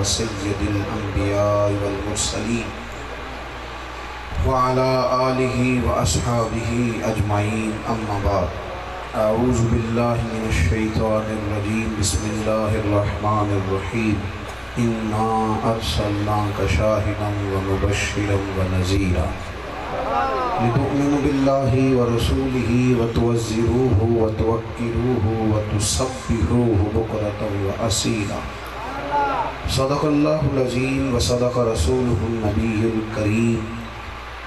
سيد الأنبياء والمرسلين وعلى آله وأصحابه أجمعين أما بعد أعوذ بالله من الشيطان الرجيم بسم الله الرحمن الرحيم إنا أرسلناك شاهدا ومبشرا ونذيرا لتؤمنوا بالله ورسوله وتوزروه وتوكروه وتسبحوه بكرة وأصيلا صدق الله العظيم وصدق رسوله النبي الكريم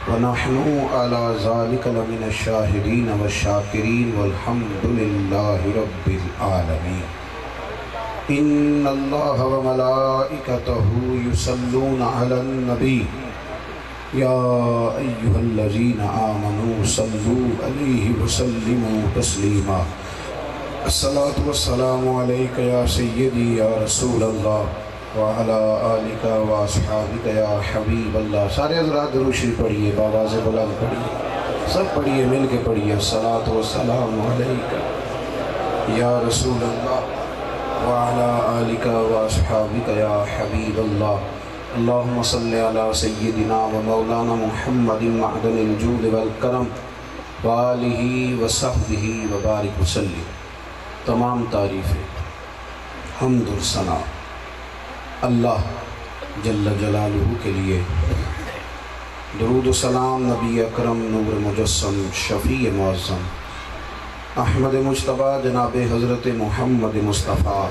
ونحن على ذلك لمن الشاهدين والشاكرين والحمد لله رب العالمين إن الله وملائكته يصلون على النبي يا أيها الذين آمنوا صلوا عليه وسلموا تسليما الصلاة والسلام عليك يا سيدي يا رسول الله وعلى آلك وأصحابك يا حبيب الله. سارے حضرات درود شریف پڑھیے، بآواز بلند پڑھیے، سب پڑھیے، مل کے پڑھیے. الصلاة والسلام عليك يا رسول الله وعلى آلك وأصحابك يا حبيب الله. اللهم صل على سيدنا ومولانا محمد معدن الجود والکرم وآلہ وصحبہ وبارک وسلم. تمام تعریفیں، حمد و ثنا اللہ جل جلالہ کے لیے. درود و سلام نبی اکرم نور مجسم شفیع معظم احمد مجتبیٰ جناب حضرت محمد مصطفیٰ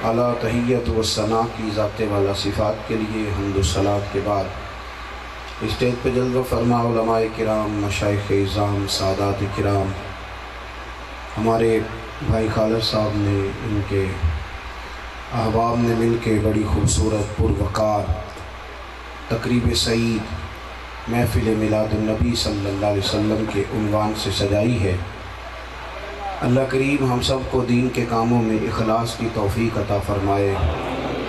اعلیٰ تحیت و ثنا کی ذات والا صفات کے لیے حمد و صلات کے بعد اسٹیج پہ جلوہ فرما علماء کرام، مشائخ اعظام، سادات کرام، ہمارے بھائی خالد صاحب نے، ان کے احباب نے مل کے بڑی خوبصورت پروقار تقریب سعید محفل میلاد النبی صلی اللہ علیہ وسلم کے عنوان سے سجائی ہے. اللہ کریم ہم سب کو دین کے کاموں میں اخلاص کی توفیق عطا فرمائے،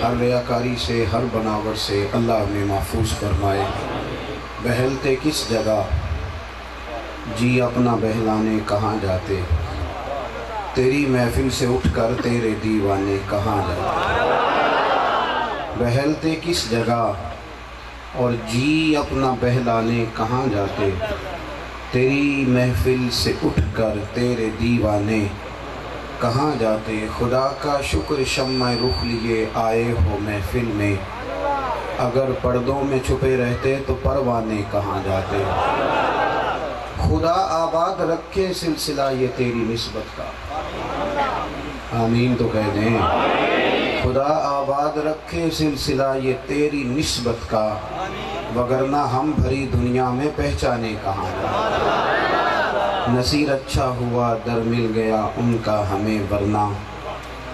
ہر ریاکاری سے، ہر بناوٹ سے اللہ ہمیں محفوظ فرمائے. بہلتے کس جگہ جی اپنا بہلانے کہاں جاتے، تیری محفل سے اٹھ کر تیرے دیوانے کہاں جاتے. بہلتے کس جگہ اور جی اپنا بہلانے کہاں جاتے، تیری محفل سے اٹھ کر تیرے دیوانے کہاں جاتے. خدا کا شکر شمع رخ لیے آئے ہو محفل میں، اگر پردوں میں چھپے رہتے تو پروانے کہاں جاتے. خدا آباد رکھے سلسلہ یہ تیری نسبت کا، آمین تو کہہ دیں. خدا آباد رکھے سلسلہ یہ تیری نسبت کا، وگرنہ ہم بھری دنیا میں پہچانے کہاں جاتے. نصیر اچھا ہوا در مل گیا ان کا ہمیں، ورنہ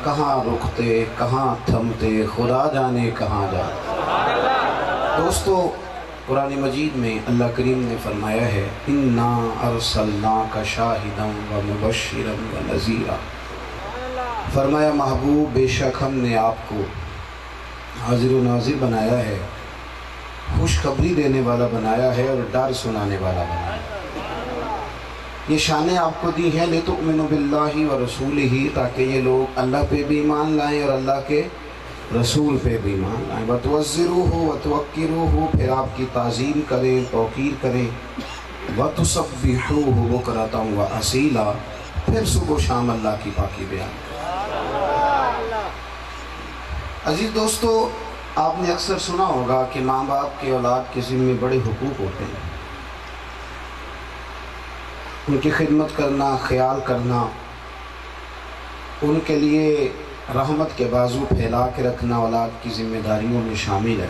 کہاں رکتے کہاں تھمتے خدا جانے کہاں جاتے. دوستو، قرآن مجید میں اللہ کریم نے فرمایا ہے اِنَّا أَرْسَلْنَاكَ شَاهِدًا وَمُبَشِّرًا وَنَذِيرًا. فرمایا محبوب بے شک ہم نے آپ کو حاضر و ناظر بنایا ہے، خوشخبری دینے والا بنایا ہے اور ڈر سنانے والا بنایا ہے. یہ شانیں آپ کو دی ہیں لِتُؤْمِنُوا بِاللَّهِ وَرَسُولِهِ، تاکہ یہ لوگ اللہ پہ بھی ایمان لائیں اور اللہ کے رسول پہ بھی ایمان لائیں. وَتُوَزِّرُوهُ وَتُوَقِّرُوهُ، پھر آپ کی تعظیم کریں، توقیر کریں. وَتُسَبِّحُوهُ بُكْرَةً وَأَصِيلًا، پھر صبح و شام اللہ کی پاکی بیان. عزیز دوستو، آپ نے اکثر سنا ہوگا کہ ماں باپ کے اولاد کے ذمہ بڑے حقوق ہوتے ہیں. ان کی خدمت کرنا، خیال کرنا، ان کے لیے رحمت کے بازو پھیلا کے رکھنا اولاد کی ذمہ داریوں میں شامل ہے.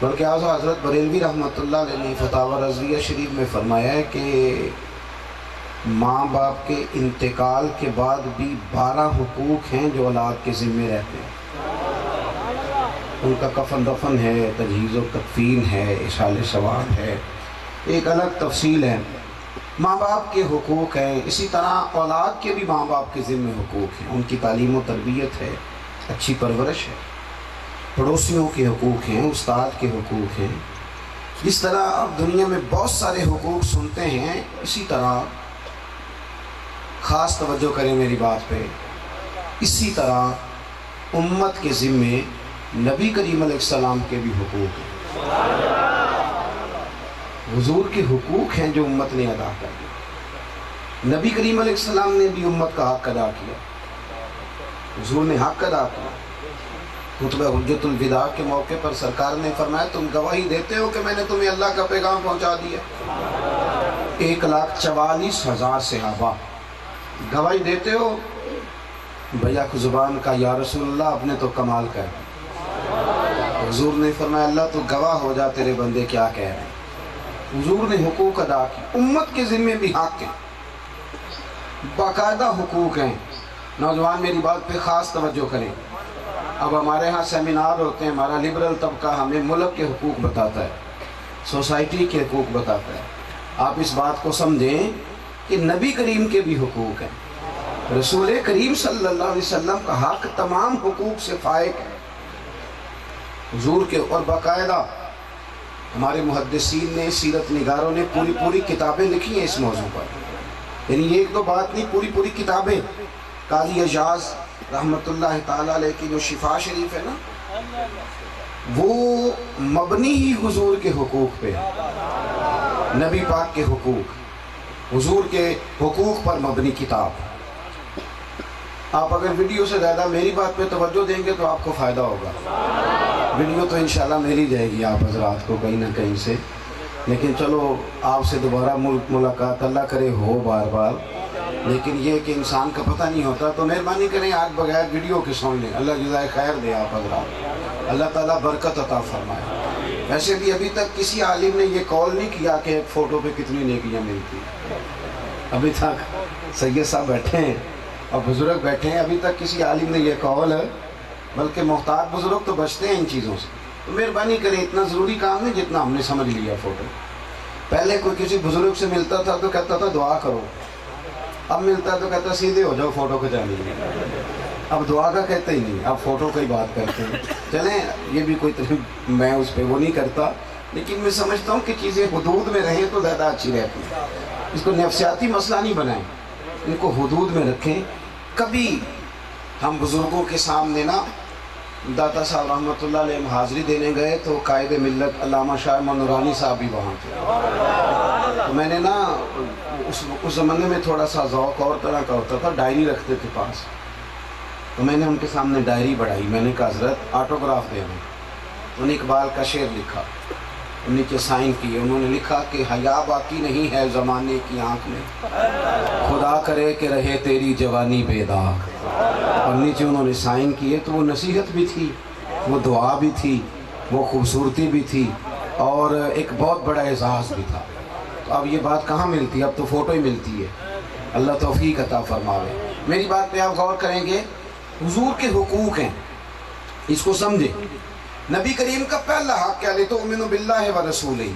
بلکہ اعلیٰ حضرت بریلوی رحمۃ اللہ علیہ نے فتاوی رضویہ شریف میں فرمایا ہے کہ ماں باپ کے انتقال کے بعد بھی 12 حقوق ہیں جو اولاد کے ذمہ رہتے ہیں. ان کا کفن دفن ہے، تجہیز و تکفین ہے، ایصال ثواب ہے، ایک الگ تفصیل ہے. ماں باپ کے حقوق ہیں، اسی طرح اولاد کے بھی ماں باپ کے ذمہ حقوق ہیں. ان کی تعلیم و تربیت ہے، اچھی پرورش ہے، پڑوسیوں کے حقوق ہیں، استاد کے حقوق ہیں. جس طرح آپ دنیا میں بہت سارے حقوق سنتے ہیں، اسی طرح خاص توجہ کریں میری بات پہ، اسی طرح امت کے ذمے نبی کریم علیہ السلام کے بھی حقوق ہیں، حضور کے حقوق ہیں جو امت نے ادا کر دیا۔ نبی کریم علیہ السلام نے بھی امت کا حق ادا کیا، حضور نے حق ادا کیا۔ خطبہ حجت الوداع کے موقع پر سرکار نے فرمایا تم گواہی دیتے ہو کہ میں نے تمہیں اللہ کا پیغام پہنچا دیا۔ 1,44,000 صحابہ گواہی دیتے ہو؟ بیک زبان کا یا رسول اللہ آپ نے تو کمال کر دیا۔ حضور نے فرمایا اللہ تو گواہ ہو جا تیرے بندے کیا کہہ رہے ہیں۔ حضور نے حقوق ادا کی، امت کے ذمے بھی حق ہیں، باقاعدہ حقوق ہیں۔ نوجوان میری بات پہ خاص توجہ کریں۔ اب ہمارے ہاں سیمینار ہوتے ہیں، ہمارا لبرل طبقہ ہمیں ملک کے حقوق بتاتا ہے، سوسائٹی کے حقوق بتاتا ہے۔ آپ اس بات کو سمجھیں کہ نبی کریم کے بھی حقوق ہیں، رسول کریم صلی اللہ علیہ وسلم کا حق تمام حقوق سے فائق ہے حضور کے۔ اور باقاعدہ ہمارے محدثین نے، سیرت نگاروں نے پوری کتابیں لکھی ہیں اس موضوع پر، یعنی یہ ایک دو بات نہیں، پوری کتابیں۔ قاضی اعجاز رحمۃ اللہ تعالیٰ علیہ کی جو شفا شریف ہے نا، وہ مبنی ہی حضور کے حقوق پہ، نبی پاک کے حقوق، حضور کے حقوق پر مبنی کتاب۔ آپ اگر ویڈیو سے زیادہ میری بات پہ توجہ دیں گے تو آپ کو فائدہ ہوگا۔ ویڈیو تو انشاءاللہ مل جائے گی آپ حضرات کو کہیں نہ کہیں سے، لیکن چلو آپ سے دوبارہ ملاقات اللہ کرے ہو بار بار، لیکن یہ کہ انسان کا پتہ نہیں ہوتا، تو مہربانی کریں آج بغیر ویڈیو کے سن لیں۔ اللہ جزائے خیر دے آپ حضرات، اللہ تعالیٰ برکت عطا فرمائے۔ ویسے بھی ابھی تک کسی عالم نے یہ قول نہیں کیا کہ ایک فوٹو پہ کتنی نیکیاں ملتی ہیں، ابھی تک سید صاحب بیٹھے ہیں اور بزرگ بیٹھے ہیں، ابھی تک کسی عالم نے یہ قول ہے، بلکہ محتاط بزرگ تو بچتے ہیں ان چیزوں سے۔ تو مہربانی کریں، اتنا ضروری کام نہیں جتنا ہم نے سمجھ لیا فوٹو۔ پہلے کوئی کسی بزرگ سے ملتا تھا تو کہتا تھا دعا کرو، اب ملتا تو کہتا سیدھے ہو جاؤ فوٹو کھچانی ہے، اب دعا کا کہتے ہی نہیں، اب فوٹو کی بات کرتے ہیں۔ چلیں یہ بھی کوئی میں اس پہ وہ نہیں کرتا، لیکن میں سمجھتا ہوں کہ چیزیں حدود میں رہیں تو زیادہ اچھی رہتی ہیں۔ اس کو نفسیاتی مسئلہ نہیں بنائیں، ان کو حدود میں رکھیں۔ کبھی ہم بزرگوں کے سامنے نا، داتا صاحب رحمۃ اللہ علیہ حاضری دینے گئے تو قائد ملت علامہ شاہ نورانی صاحب بھی وہاں تھے، تو میں نے نا اس زمانے میں تھوڑا سا ذوق اور طرح کا ہوتا تھا، ڈائری رکھتے تھے پاس، تو میں نے ان کے سامنے ڈائری بڑھائی، میں نے کہا حضرت آٹوگراف دے دیں۔ انہوں نے اقبال کا شعر لکھا، نیچے سائن کیے، انہوں نے لکھا کہ حیا باقی نہیں ہے زمانے کی آنکھ میں، خدا کرے کہ رہے تیری جوانی بے داغ۔ اور نیچے انہوں نے سائن کیے، تو وہ نصیحت بھی تھی، وہ دعا بھی تھی، وہ خوبصورتی بھی تھی، اور ایک بہت بڑا اعزاز بھی تھا۔ تو اب یہ بات کہاں ملتی ہے؟ اب تو فوٹو ہی ملتی ہے۔ اللہ توفیق عطا فرماوے۔ میری بات پہ آپ غور کریں گے، حضور کے حقوق ہیں، اس کو سمجھیں۔ نبی کریم کا پہلا حق کیا لِتُؤْمِنُوا بِاللَّهِ وَرَسُولِهِ،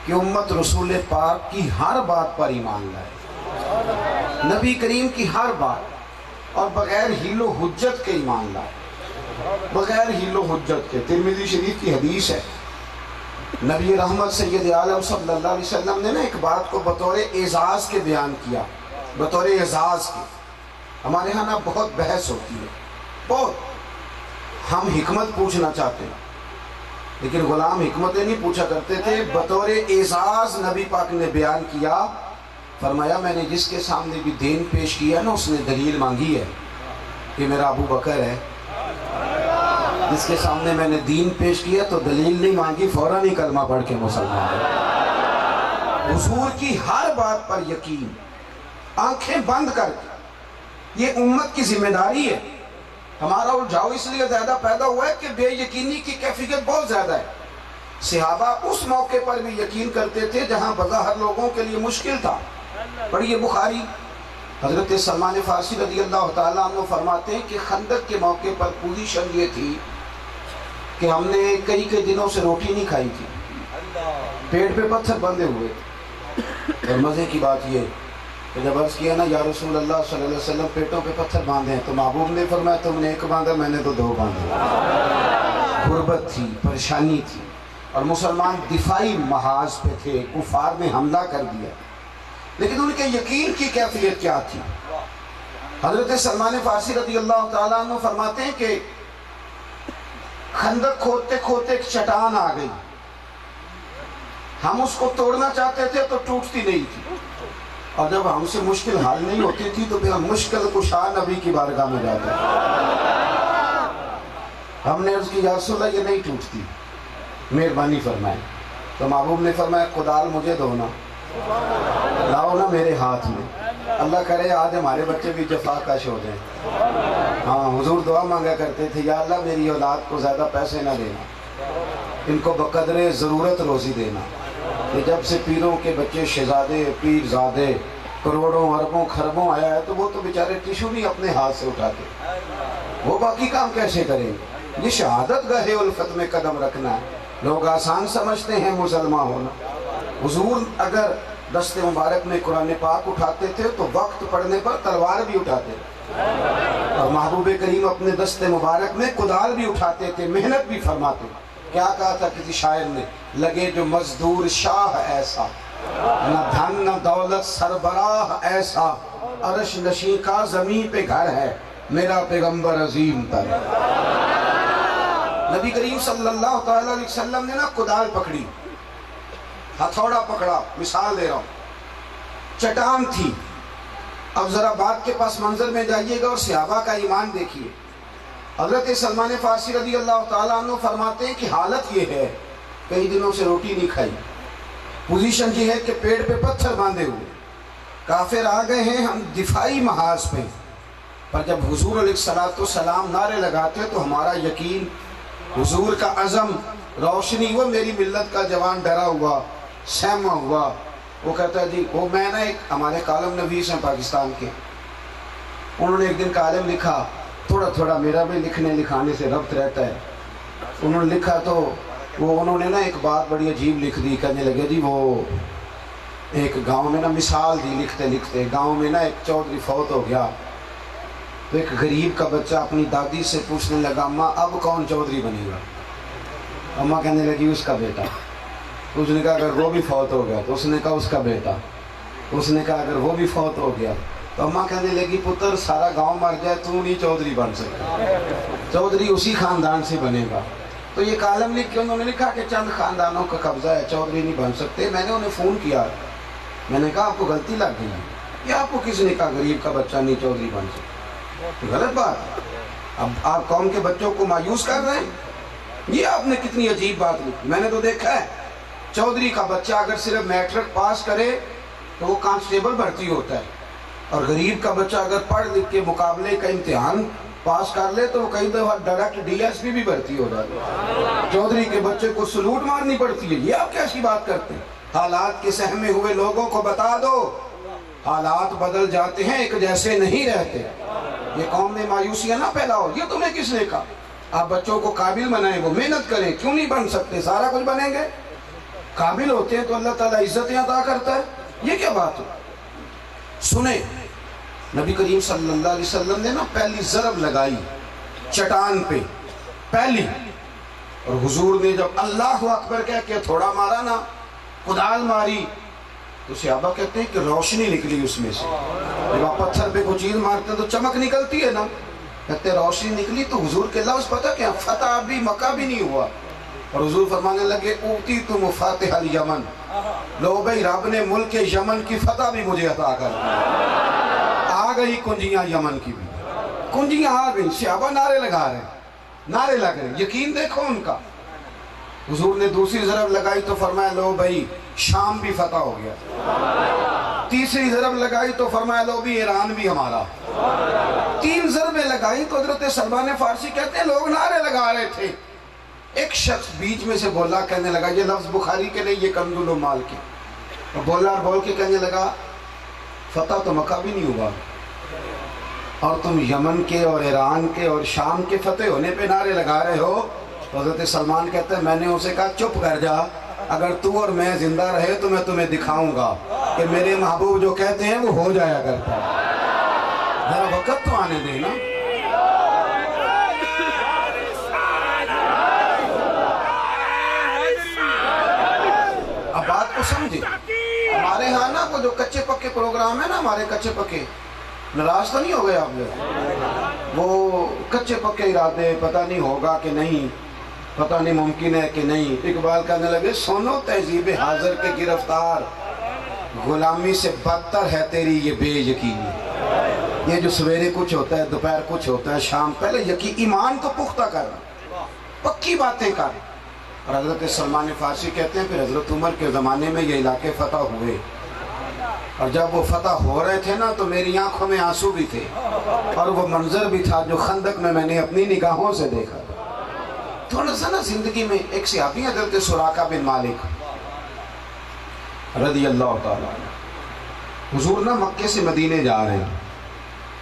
کہ امت رسول پاک کی ہر بات پر ایمان لائے، نبی کریم کی ہر بات، اور بغیر حیل و حجت کے ایمان لائے، بغیر حیل و حجت کے۔ ترمذی شریف کی حدیث ہے، نبی رحمت سید عالم صلی اللہ علیہ وسلم نے نا ایک بات کو بطور اعزاز کے بیان کیا، بطور اعزاز کے۔ ہمارے ہاں نا بہت بحث ہوتی ہے، بہت، ہم حکمت پوچھنا چاہتے ہیں، لیکن غلام حکمتیں نہیں پوچھا کرتے تھے، بطور اعزاز نبی پاک نے بیان کیا، فرمایا میں نے جس کے سامنے بھی دین پیش کیا نا، اس نے دلیل مانگی ہے کہ میرا ابو بکر ہے۔ جس کے سامنے میں نے دین پیش کیا تو دلیل نہیں مانگی، فوراً ہی کلمہ پڑھ کے مسلمان ہے۔ حضور کی ہر بات پر یقین، آنکھیں بند کر کے، یہ امت کی ذمہ داری ہے۔ ہمارا الجھاؤ اس لیے زیادہ پیدا ہوا ہے کہ بے یقینی کی کیفیت بہت زیادہ ہے۔ صحابہ اس موقع پر بھی یقین کرتے تھے جہاں بظاہر لوگوں کے لیے مشکل تھا۔ پڑھیے بخاری، حضرت سلمان فارسی رضی اللہ تعالیٰ عنہ فرماتے ہیں کہ خندق کے موقع پر پوزیشن یہ تھی کہ ہم نے کئی دنوں سے روٹی نہیں کھائی تھی، پیٹ پہ پتھر بندھے ہوئے، اور مزے کی بات یہ کہ جب عرض کیا نا یا رسول اللہ صلی اللہ علیہ وسلم پیٹوں پہ پتھر باندھے ہیں، تو محبوب نے فرمایا تم نے ایک باندھا، میں نے تو دو باندھے۔ غربت تھی، پریشانی تھی، اور مسلمان دفاعی محاذ پہ تھے، کفار نے حملہ کر دیا، لیکن ان کے یقین کی کیفیت کیا تھی؟ حضرت سلمان فارسی رضی اللہ تعالیٰ عنہ فرماتے ہیں کہ خندق کھودتے کھودتے ایک چٹان آ گئی، ہم اس کو توڑنا چاہتے تھے تو ٹوٹتی نہیں تھی، اور جب ہم سے مشکل حل نہیں ہوتی تھی تو پھر ہم مشکل کشا نبی کی بارگاہ میں جاتے تھے۔ ہم نے عرض کی یا رسول اللہ یہ نہیں ٹوٹتی، مہربانی فرمائیں۔ تو محبوب نے فرمایا کدال مجھے دو نا، لاؤ نا میرے ہاتھ میں۔ اللہ کرے آج ہمارے بچے بھی جفا کش ہو جائیں۔ ہاں حضور دعا مانگا کرتے تھے، یا اللہ میری اولاد کو زیادہ پیسے نہ دینا، ان کو بقدر ضرورت روزی دینا۔ کہ جب سے پیروں کے بچے شہزادے پیر زادے کروڑوں اربوں خربوں آیا ہے تو وہ تو بیچارے ٹیشو نہیں اپنے ہاتھ سے اٹھاتے، وہ باقی کام کیسے کریں گے؟ یہ شہادت گاہ الفت میں قدم رکھنا ہے۔ لوگ آسان سمجھتے ہیں مسلمان ہونا۔ حضور اگر دست مبارک میں قرآن پاک اٹھاتے تھے تو وقت پڑنے پر تلوار بھی اٹھاتے تھے، اور محبوب کریم اپنے دست مبارک میں کدال بھی اٹھاتے تھے، محنت بھی فرماتے تھے۔ کیا کہا تھا کسی شاعر نے؟ لگے جو مزدور شاہ ایسا، نہ دھن نہ دولت سربراہ ایسا، عرش نشین کا زمین پہ گھر ہے میرا پیغمبر عظیم تر۔ نبی کریم صلی اللہ تعالیٰ علیہ وسلم نے نا کدال پکڑی، ہتھوڑا پکڑا، مثال دے رہا ہوں، چٹان تھی۔ اب ذرا بات کے پاس منظر میں جائیے گا اور صحابہ کا ایمان دیکھیے۔ حضرت سلمان فارسی رضی اللہ تعالیٰ عنہ فرماتے ہیں کہ حالت یہ ہے، کئی دنوں سے روٹی نہیں کھائی، پوزیشن یہ ہے کہ پیڑ پہ پتھر باندھے ہوئے، کافر آ گئے ہیں، ہم دفاعی محاذ پہ، پر جب حضور علیہ السلام نعرے لگاتے تو ہمارا یقین، حضور کا عزم روشنی، وہ میری ملت کا جوان ڈرا ہوا سہما ہوا۔ وہ کہتا ہے جی، وہ میں نا ایک ہمارے کالم نویس ہیں پاکستان کے، انہوں نے ایک دن کالم لکھا، تھوڑا تھوڑا میرا بھی لکھنے لکھانے سے ربط رہتا ہے۔ انہوں نے لکھا تو انہوں نے نا ایک بات بڑی عجیب لکھ دی، کہنے لگے جی وہ ایک گاؤں میں نا مثال دی لکھتے لکھتے، گاؤں میں نا ایک چودھری فوت ہو گیا، تو ایک غریب کا بچہ اپنی دادی سے پوچھنے لگا اماں اب کون چودھری بنے گا؟ اماں کہنے لگی اس کا بیٹا۔ اس نے کہا اگر وہ بھی فوت ہو گیا، تو اس نے کہا اس کا بیٹا۔ اس نے کہا اگر وہ بھی فوت ہو گیا، تو اماں کہنے لگی پتر سارا گاؤں مر جائے تو نہیں چودھری بن سکتا، چودھری اسی خاندان سے بنے گا۔ تو یہ کالم لکھ کے انہوں نے لکھا کہ چند خاندانوں کا قبضہ ہے، چودھری نہیں بن سکتے۔ میں نے انہیں فون کیا، میں نے کہا آپ کو غلطی لگ گئی ہے، یہ آپ کو کس نے کہا غریب کا بچہ نہیں چودھری بن سکتا؟ غلط بات۔ اب آپ قوم کے بچوں کو مایوس کر رہے ہیں، یہ آپ نے کتنی عجیب بات لکھی۔ میں نے تو دیکھا ہے چودھری کا بچہ اگر صرف میٹرک پاس کرے تو وہ کانسٹیبل بھرتی ہوتا ہے، اور غریب کا بچہ اگر پڑھ لکھ کے مقابلے کا امتحان پاس کر لے تو وہ کئی دفعہ ڈائریکٹ ڈی ایس پی بھی بھرتی ہو جاتی ہے۔ چودھری کے بچے کو سلوٹ مارنی پڑتی ہے، یہ آپ کیسی بات کرتے ہیں؟ حالات کے سہمے ہوئے لوگوں کو بتا دو، حالات بدل جاتے ہیں، ایک جیسے نہیں رہتے۔ یہ قوم میں مایوسیاں نہ پیدا ہو، یہ تمہیں کس نے کہا؟ آپ بچوں کو قابل بنائیں، وہ محنت کریں، کیوں نہیں بن سکتے؟ سارا کچھ بنیں گے، قابل ہوتے ہیں تو اللہ تعالیٰ عزتیں عطا کرتا ہے۔ یہ کیا بات ہو؟ سنیں، نبی کریم صلی اللہ علیہ وسلم نے نا پہلی ضرب لگائی چٹان پہ، پہلی، اور حضور نے جب اللہ اکبر کہہ کے تھوڑا مارا نا، کدال ماری، تو صحابہ کہتے ہیں کہ روشنی نکلی اس میں سے۔ جب آپ پتھر پہ کوئی چیز مارتے ہیں تو چمک نکلتی ہے نا، کہتے ہیں روشنی نکلی۔ تو حضور کے لفظ پتہ کیا؟ فتح بھی مکہ بھی نہیں ہوا، اور حضور فرمانے لگے اوتی تم فاتح الیمن، لو بھائی رب نے ملک یمن کی فتح بھی مجھے عطا کر دی۔ آ گئی کنجیاں یمن کی بھی، کنجیاں آ گئی۔ صحابہ نعرے لگا رہے ہیں، نعرے لگ رہے ہیں، یقین دیکھو ان کا۔ حضور نے دوسری ضرب لگائی تو فرمایا لو بھائی شام بھی فتح ہو گیا۔ تیسری ضرب لگائی تو فرمایا لو بھی ایران بھی ہمارا۔ تین ضربیں لگائی تو حضرت سلمان فارسی کہتے ہیں لوگ نعرے لگا رہے تھے، ایک شخص بیچ میں سے بولا، کہنے لگا یہ لفظ بخاری کے نہیں، یہ کنز المال کے، اور بولا اور بول کے کہنے لگا فتح تو مکہ بھی نہیں ہوا، اور تم یمن کے اور ایران کے اور شام کے فتح ہونے پہ نعرے لگا رہے ہو۔ حضرت سلمان کہتے ہیں میں نے اسے کہا چپ کر جا، اگر تو اور میں زندہ رہے تو میں تمہیں دکھاؤں گا کہ میرے محبوب جو کہتے ہیں وہ ہو جایا کرتا ہے، ذرا وقت تو آنے دینا۔ اب بات کو سمجھے، ہمارے ہاں نا وہ جو کچے پکے پروگرام ہے نا، ہمارے کچے پکے، ناراض تو نہیں ہو گئے آپ لوگ؟ وہ کچے پکے ارادے، پتہ نہیں ہوگا کہ نہیں، پتہ نہیں ممکن ہے کہ نہیں. اقبال کہنے لگے سنو تہذیب حاضر کے گرفتار، غلامی سے بدتر ہے تیری یہ بے یقینی. یہ جو سویرے کچھ ہوتا ہے، دوپہر کچھ ہوتا ہے، شام، پہلے یقین ایمان تو پختہ کرنا، پکی باتیں کر. اور حضرت سلمان فارسی کہتے ہیں پھر حضرت عمر کے زمانے میں یہ علاقے فتح ہوئے، اور جب وہ فتح ہو رہے تھے نا تو میری آنکھوں میں آنسو بھی تھے، اور وہ منظر بھی تھا جو خندق میں نے اپنی نگاہوں سے دیکھا. تھوڑا سا نا زندگی میں ایک صحابی حضرت سراقہ بن مالک رضی اللہ تعالیٰ عنہ. حضور نا مکے سے مدینے جا رہے ہیں،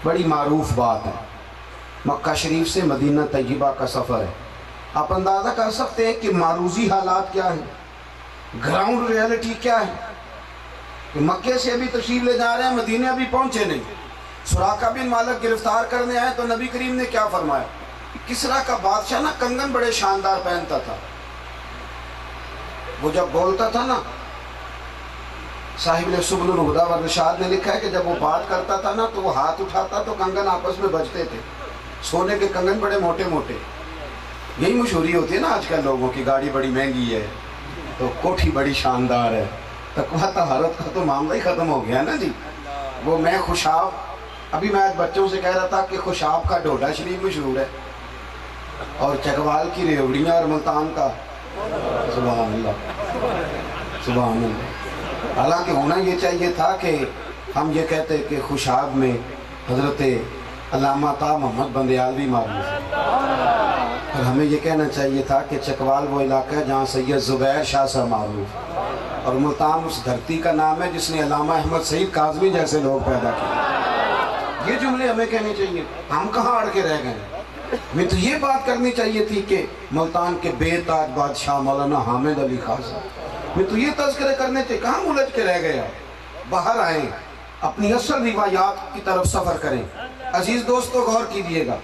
بڑی معروف بات ہے، مکہ شریف سے مدینہ طیبہ کا سفر ہے. آپ اندازہ کر سکتے ہیں کہ معروضی حالات کیا ہیں، گراؤنڈ ریالٹی کیا ہے کہ مکے سے ابھی تشریف لے جا رہے ہیں، مدینے ابھی پہنچے نہیں. سراقہ بن مالک گرفتار کرنے آئے تو نبی کریم نے کیا فرمایا؟ کسرا کا بادشاہ نا کنگن بڑے شاندار پہنتا تھا. وہ جب بولتا تھا نا، صاحب سبل الہدی والرشاد نے لکھا ہے کہ جب وہ بات کرتا تھا نا تو وہ ہاتھ اٹھاتا تو کنگن آپس میں بجتے تھے. سونے کے کنگن بڑے موٹے موٹے. یہی مشہوری ہوتی ہے نا آج کل لوگوں کی، گاڑی بڑی مہنگی ہے تو کوٹھی بڑی شاندار ہے. تقویٰ طہارت کا تو معاملہ ہی ختم ہو گیا نا جی. وہ میں خوشاب، ابھی میں آج بچوں سے کہہ رہا تھا کہ خوشاب کا ڈوڈا شریف مشہور ہے، اور چکوال کی ریوڑیاں اور ملتان کا، سبحان اللہ سبحان اللہ. حالانکہ ہونا یہ چاہیے تھا کہ ہم یہ کہتے کہ خوشاب میں حضرت علامہ طا محمد بندیالوی معروف ہے، اور ہمیں یہ کہنا چاہیے تھا کہ چکوال وہ علاقہ ہے جہاں سید زبیر شاہ صاحب معروف ہے، اور ملتان اس دھرتی کا نام ہے جس نے علامہ احمد سعید کاظمی جیسے لوگ پیدا کیے. یہ جملے ہمیں کہنے چاہیے. ہم کہاں اڑ کے رہ گئے؟ ہمیں تو یہ بات کرنی چاہیے تھی کہ ملتان کے بے تاج بادشاہ مولانا حامد علی خان صاحب، ہمیں تو یہ تذکرے کرنے چاہیے. کہاں الجھ کے رہ گئے؟ باہر آئیں، اپنی اصل روایات کی طرف سفر کریں. عزیز دوستو غور کیجئے گا،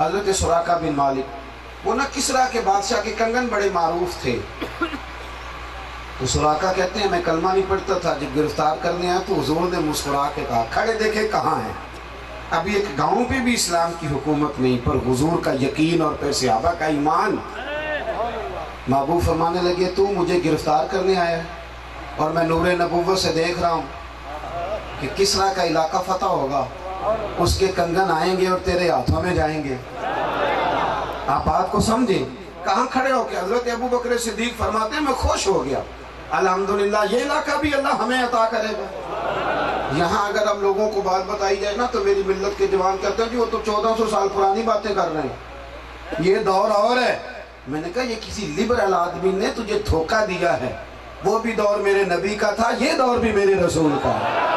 حضرت سراقہ بن مالک وہ نہ کسرا کے بادشاہ کے کنگن بڑے معروف تھے. تو سراقہ کہتے ہیں میں کلمہ نہیں پڑھتا تھا، جب گرفتار کرنے آیا تو حضور نے مسکرا کے کہا کھڑے دیکھے کہاں ہیں. ابھی ایک گاؤں پہ بھی اسلام کی حکومت نہیں، پر حضور کا یقین اور پھر صحابہ کا ایمان. محبوب فرمانے لگے تو مجھے گرفتار کرنے آیا ہے، اور میں نور نبوت سے دیکھ رہا ہوں کہ کسرا کا علاقہ فتح ہوگا، اس کے کنگن آئیں گے اور تیرے ہاتھوں میں جائیں گے. آپ بات کو سمجھیں. کہاں کھڑے ہو کے حضرت ابو بکر صدیق فرماتے ہیں میں خوش ہو گیا، الحمدللہ یہ علاقہ بھی اللہ ہمیں عطا کرے گا. یہاں اگر ہم لوگوں کو بات بتائی جائے نا تو میری ملت کے جوان کہتے ہیں کہ وہ تو 1400 سال پرانی باتیں کر رہے ہیں، یہ دور اور ہے. میں نے کہا یہ کسی لبرل آدمی نے تجھے دھوکہ دیا ہے. وہ بھی دور میرے نبی کا تھا، یہ دور بھی میرے رسول کا ہے.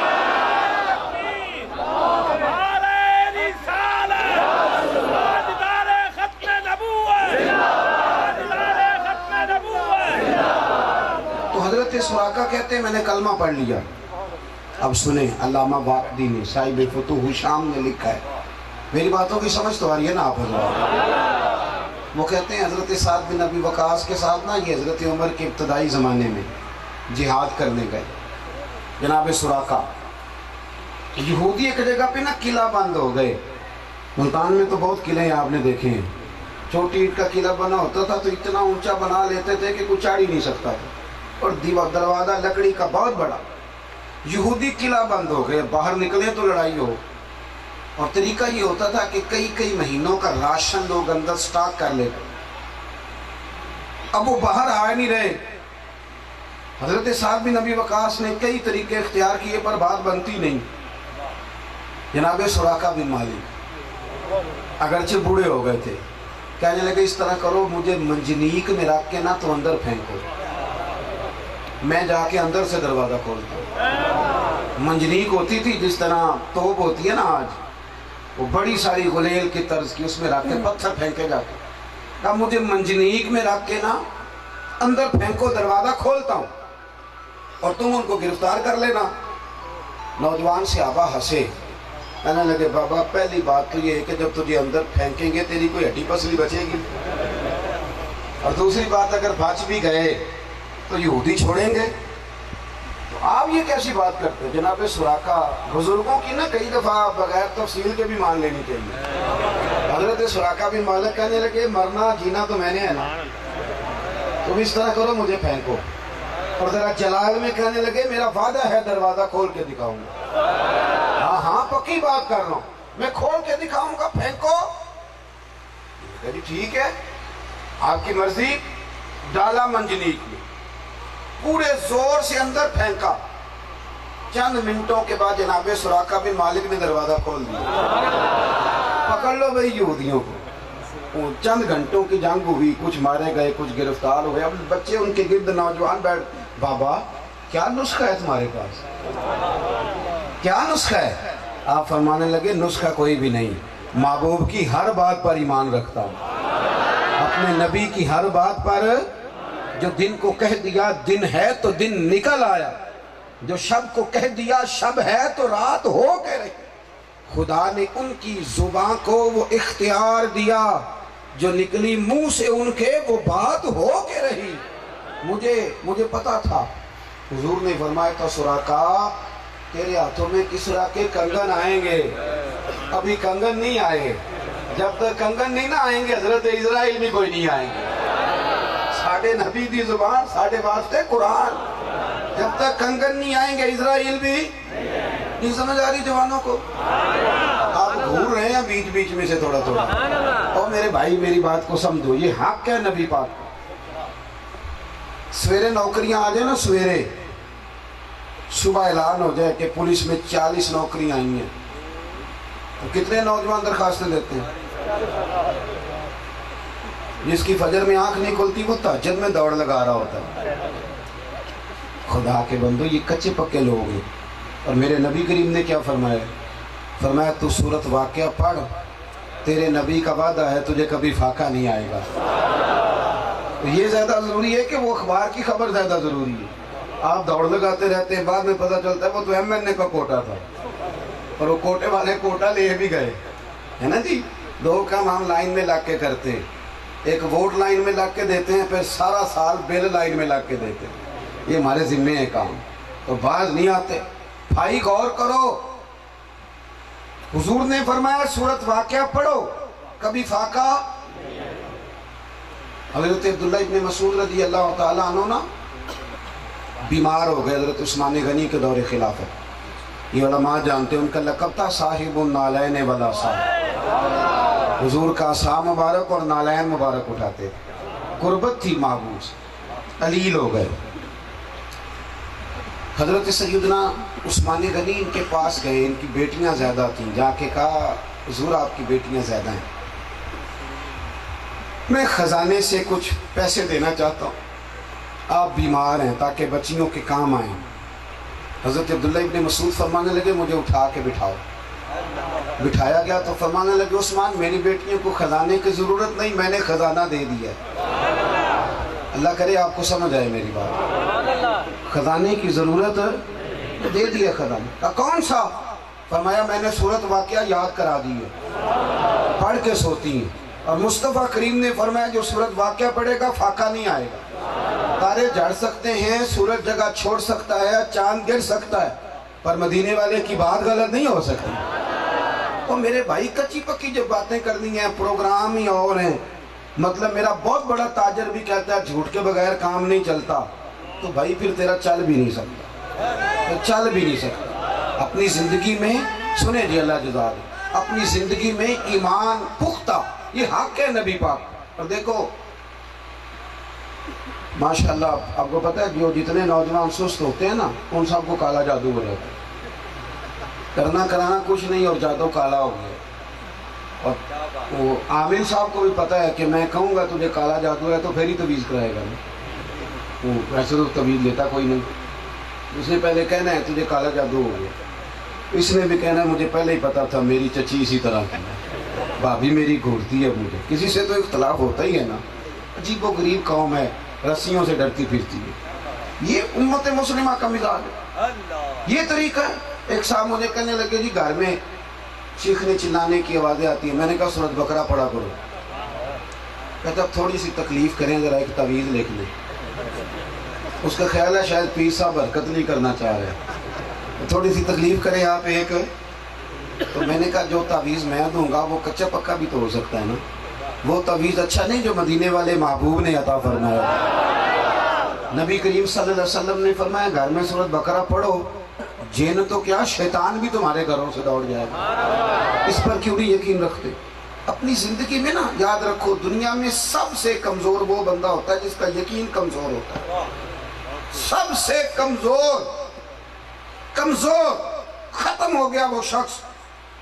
حضرت سراقہ کہتے ہیں میں نے کلمہ پڑھ لیا. اب سنیں، علامہ واقدی نے صاحب فتوح شام نے لکھا ہے، میری باتوں کی سمجھ تو آ رہی ہے نا آپ حضرات. وہ کہتے ہیں حضرت سعد بن ابی وقاص کے ساتھ نا یہ حضرت عمر کے ابتدائی زمانے میں جہاد کرنے گئے. جناب سراقہ یہودی ایک جگہ پہ نا قلعہ بند ہو گئے. ملتان میں تو بہت قلعے آپ نے دیکھے ہیں، چھوٹی اینٹ کا قلعہ بنا ہوتا تھا تو اتنا اونچا بنا لیتے تھے کہ کوئی چڑھ ہی نہیں سکتا تھا، اور دروازہ لکڑی کا بہت بڑا. یہودی قلعہ بند ہو گئے، باہر نکلے تو لڑائی ہو. اور طریقہ یہ ہوتا تھا کہ کئی مہینوں کا راشن لوگ اندر سٹاک کر لیتے. اب وہ باہر آ نہیں رہے. حضرت سعد بن ابی وقاص نے کئی طریقے اختیار کیے پر بات بنتی نہیں. جناب سراقہ بن مالک اگرچہ بوڑھے ہو گئے تھے، کہنے لگے اس طرح کرو مجھے منجنیق میں رکھ کے نا تو اندر پھینکو، میں جا کے اندر سے دروازہ کھولتا ہوں. منجنیق ہوتی تھی جس طرح توپ ہوتی ہے نا آج، وہ بڑی ساری غلیل کی طرز کی، اس میں رکھ کے پتھر پھینکے جاتے. کہا مجھے منجنیق میں رکھ کے نا اندر پھینکو، دروازہ کھولتا ہوں اور تم ان کو گرفتار کر لینا. نوجوان صحابہ ہنسے، کہنے لگے بابا پہلی بات تو یہ ہے کہ جب تجھے اندر پھینکیں گے تیری کوئی ہڈی پسلی بچے گی، اور دوسری بات اگر بچ بھی گئے تو یہودی چھوڑیں گے. تو آپ یہ کیسی بات کرتے ہیں؟ جناب سراقہ بزرگوں کی نا کئی دفعہ بغیر تفصیل کے بھی مان لینی چاہیے. حضرت سراقہ بن مالک کہنے لگے مرنا جینا تو میں نے ہے نا، تم اس طرح کرو مجھے پھینکو، اور ذرا جلال میں کہنے لگے میرا وعدہ ہے دروازہ کھول کے دکھاؤں گا۔ ہاں ہاں پکی بات کر رہا ہوں، میں کھول کے دکھاؤں گا، پھینکو۔ کہا جی ٹھیک ہے آپ کی مرضی۔ ڈالا منجنیق میں، پورے زور سے اندر پھینکا، چند منٹوں کے بعد جناب سراقہ بن مالک نے دروازہ کھول دیا۔ پکڑ لو بھئی یہودیوں کو۔ چند گھنٹوں کی جنگ ہوئی، کچھ مارے گئے، کچھ گرفتار ہوئے۔ اب بچے ان کے گرد نوجوان بیٹھ، بابا کیا نسخہ ہے تمہارے پاس، کیا نسخہ ہے؟ آپ فرمانے لگے نسخہ کوئی بھی نہیں، محبوب کی ہر بات پر ایمان رکھتا ہوں، اپنے نبی کی ہر بات پر۔ جو دن کو کہہ دیا دن ہے تو دن نکل آیا، جو شب کو کہہ دیا شب ہے تو رات ہو کے رہی۔ خدا نے ان کی زبان کو وہ اختیار دیا، جو نکلی منہ سے ان کے وہ بات ہو کے رہی۔ مجھے پتا تھا، حضور نے فرمایا تھا سراقہ تیرے ہاتھوں میں کسرا کے کنگن آئیں گے، ابھی کنگن نہیں آئے، جب تک کنگن نہیں نہ آئیں گے حضرت اسرائیل بھی کوئی نہیں آئیں گے۔ ساڑھے نبی دی زبان ساڑھے واسطے قرآن، جب تک کنگن نہیں آئیں گے اسرائیل بھی نہیں۔ سمجھ آ رہی جوانوں کو؟ آپ گھور رہے ہیں بیچ بیچ میں سے تھوڑا تھوڑا۔ اور میرے بھائی میری بات کو سمجھو، یہ حق ہے نبی پاک کو۔ سویرے نوکریاں آ جائیں نا، سویرے صبح اعلان ہو جائے کہ پولیس میں 40 نوکریاں آئی ہیں، تو کتنے نوجوان درخواستیں دیتے ہیں؟ جس کی فجر میں آنکھ نہیں کھلتی وہ تہجد میں دوڑ لگا رہا ہوتا ہے۔ خدا کے بندو یہ کچے پکے لوگ ہیں۔ اور میرے نبی کریم نے کیا فرمایا؟ فرمایا تو سورت واقعہ پڑھ، تیرے نبی کا وعدہ ہے تجھے کبھی فاقہ نہیں آئے گا۔ تو یہ زیادہ ضروری ہے کہ وہ اخبار کی خبر زیادہ ضروری ہے؟ آپ دوڑ لگاتے رہتے ہیں، بعد میں پتہ چلتا ہے وہ تو MNA کا کوٹا تھا، اور وہ کوٹے والے کوٹا لے بھی گئے، ہے نا جی۔ دو کام ہم لائن میں لگ کے کرتے ہیں، ایک ووٹ لائن میں لگ کے دیتے ہیں، پھر سارا سال بل لائن میں لگ کے دیتے ہیں۔ یہ ہمارے ذمے ہے کام، تو باز نہیں آتے۔ بھائی غور کرو، حضور نے فرمایا سورت واقعہ پڑھو کبھی فاقہ۔ حضرت عبداللہ ابن مسعود رضی اللہ تعالیٰ عنہ نا بیمار ہو گئے حضرت عثمان غنی کے دور خلافت۔ یہ علماء جانتے ہیں، ان کا لقب تھا صاحب النالین ولا صاحب۔ حضور کا عصا مبارک اور نالین مبارک اٹھاتے، قربت تھی محبوس، علیل ہو گئے۔ حضرت سیدنا عثمان غنی ان کے پاس گئے، ان کی بیٹیاں زیادہ تھیں، جا کے کہا حضور آپ کی بیٹیاں زیادہ ہیں، میں خزانے سے کچھ پیسے دینا چاہتا ہوں، آپ بیمار ہیں تاکہ بچیوں کے کام آئیں۔ حضرت عبداللہ ابن مسعود فرمانے لگے مجھے اٹھا کے بٹھاؤ۔ بٹھایا گیا تو فرمانے لگے عثمان میری بیٹیوں کو خزانے کی ضرورت نہیں، میں نے خزانہ دے دیا ہے۔ اللہ کرے آپ کو سمجھ آئے میری بات، خزانے کی ضرورت دے دیا خزانہ کا۔ کون سا؟ فرمایا میں نے سورت واقعہ یاد کرا دی ہے، پڑھ کے سوتی ہیں، اور مصطفیٰ کریم نے فرمایا جو سورت واقعہ پڑھے گا فاقہ نہیں آئے گا۔ تارے جھڑ سکتے ہیں، سورج جگہ چھوڑ سکتا ہے، چاند گر سکتا ہے، پر مدینے والے کی بات غلط نہیں ہو سکتی۔ اور میرے بھائی کچی پکی جو باتیں کرنی ہیں، پروگرام ہی اور ہیں۔ مطلب میرا بہت بڑا تاجر بھی کہتا ہے جھوٹ کے بغیر کام نہیں چلتا، تو بھائی پھر تیرا چل بھی نہیں سکتا، چل بھی نہیں سکتا۔ اپنی زندگی میں سنیں جی اللہ جزا دے، اپنی زندگی میں ایمان پختہ، یہ حق ہے نبی پاک۔ اور دیکھو ماشاءاللہ آپ کو پتہ ہے جو جتنے نوجوان سست ہوتے ہیں نا ان سب کو کالا جادو ہو جاتا ہے، کرنا کرانا کچھ نہیں اور جادو کالا ہو گیا۔ اور وہ عامل صاحب کو بھی پتہ ہے کہ میں کہوں گا تجھے کالا جادو ہے تو پھر ہی تویز کرائے گا، وہ ویسے تو تویز لیتا کوئی نہیں، اس نے پہلے کہنا ہے تجھے کالا جادو ہو گیا، اس نے بھی کہنا ہے مجھے پہلے ہی پتا تھا میری چچی اسی طرح کی ہے، بھابھی میری گھورتی ہے مجھے۔ کسی سے تو اختلاف ہوتا ہی ہے نا، عجیب و غریب قوم ہے، رسیوں سے ڈرتی پھرتی ہے۔ یہ امت مسلمہ کا مزاج ہے، یہ طریقہ ہے۔ ایک صاحب مجھے کہنے لگے جی گھر میں چیخنے چلانے کی آوازیں آتی ہیں، میں نے کہا سورۃ بقرہ پڑھا کرو۔ کہتا اب تھوڑی سی تکلیف کریں، ذرا ایک تعویذ لکھ لیں۔ اس کا خیال ہے شاید پیر صاحب حرکت نہیں کرنا چاہ رہے، تھوڑی سی تکلیف کریں آپ ایک۔ تو میں نے کہا جو تعویذ میں دوں گا وہ کچا پکا بھی تو ہو سکتا ہے نا، وہ تعویذ اچھا نہیں جو مدینے والے محبوب نے عطا فرمایا۔ نبی کریم صلی اللہ علیہ وسلم نے فرمایا گھر میں سورۃ بقرہ پڑھو، جن تو کیا شیطان بھی تمہارے گھروں سے دوڑ جائے گا۔ اس پر کیوں نہیں یقین رکھتے؟ اپنی زندگی میں نا یاد رکھو، دنیا میں سب سے کمزور وہ بندہ ہوتا ہے جس کا یقین کمزور ہوتا ہے۔ سب سے کمزور ختم ہو گیا وہ شخص۔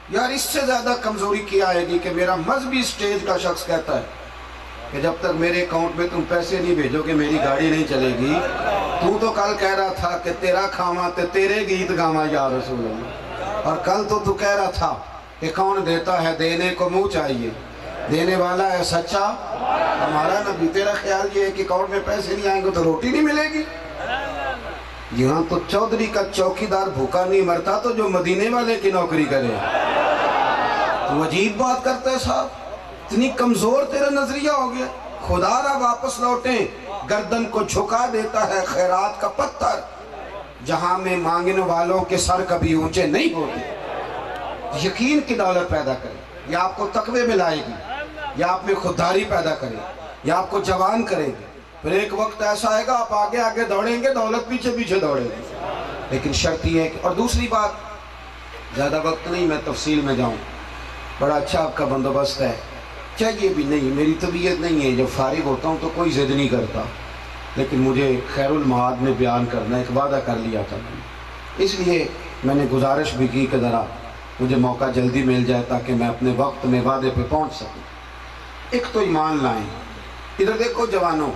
یار اس سے زیادہ کمزوری کیا آئے گی کہ میرا مذہبی سٹیج کا شخص کہتا ہے کہ جب تک میرے اکاؤنٹ میں تم پیسے نہیں بھیجو کہ میری گاڑی نہیں چلے گی۔ تو کل کہہ رہا تھا کہ تیرا کھاما تے تیرے گیت گاما یا رسول اللہ، اور کل تو کہہ رہا تھا کہ کون دیتا ہے دینے کو منہ چاہیے، دینے والا ہے سچا ہمارا نبی۔ تیرا خیال یہ ہے کہ اکاؤنٹ میں پیسے نہیں آئیں گے تو روٹی نہیں ملے گی؟ یہاں تو چودھری کا چوکیدار بھوکا نہیں مرتا تو جو مدینے والے کی نوکری کرے۔ تو عجیب بات کرتا ہے صاحب، اتنی کمزور تیرا نظریہ ہو گیا۔ خدا را واپس لوٹیں، گردن کو جھکا دیتا ہے خیرات کا پتھر، جہاں میں مانگنے والوں کے سر کبھی اونچے نہیں ہوتے۔ یقین کی دولت پیدا کرے، یا آپ کو تقوی میں لائے گی، یا آپ میں خودداری پیدا کرے، یا آپ کو جوان کرے گی۔ پھر ایک وقت ایسا آئے گا آپ آگے آگے دوڑیں گے، دولت پیچھے پیچھے دوڑے گی۔ لیکن شرط یہ ہے کہ، اور دوسری بات، زیادہ وقت نہیں میں تفصیل میں جاؤں، بڑا اچھا آپ کا بندوبست ہے، چاہیے بھی نہیں، میری طبیعت نہیں ہے، جب فارغ ہوتا ہوں تو کوئی ضد نہیں کرتا، لیکن مجھے خیر المعاد میں بیان کرنا ایک وعدہ کر لیا تھا میں نے، اس لیے میں نے گزارش بھی کی کہ ذرا مجھے موقع جلدی مل جائے تاکہ میں اپنے وقت میں وعدے پہ پہنچ سکوں۔ ایک تو ایمان لائیں، ادھر دیکھو جوانوں،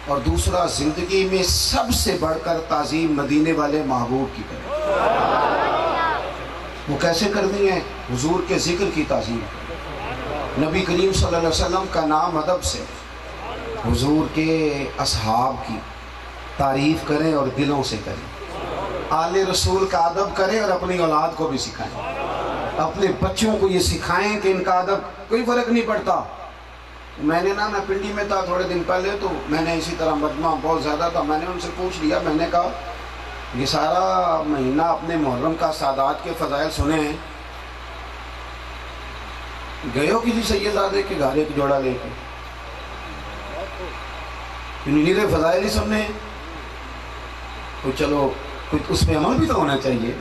اور دوسرا زندگی میں سب سے بڑھ کر تعظیم مدینے والے محبوب کی کریں۔ وہ کیسے کرنی ہے؟ حضور کے ذکر کی تعظیم کریں، نبی کریم صلی اللہ علیہ وسلم کا نام ادب سے، حضور کے اصحاب کی تعریف کریں اور دلوں سے کریں، آل رسول کا ادب کریں اور اپنی اولاد کو بھی سکھائیں، اپنے بچوں کو یہ سکھائیں کہ ان کا ادب کوئی فرق نہیں پڑتا۔ میں پنڈی میں تھا تھوڑے دن پہلے، تو میں نے اسی طرح مجمع بہت زیادہ تھا، میں نے ان سے پوچھ لیا، میں نے کہا یہ سارا مہینہ اپنے محرم کا سادات کے فضائل سنے ہیں، گئے ہو کسی سیدزادے کے گھر ایک جوڑا لے کے؟ نیرے فضائل ہی سننے ہیں؟ تو چلو کچھ اس پہ عمل بھی تو ہونا چاہیے۔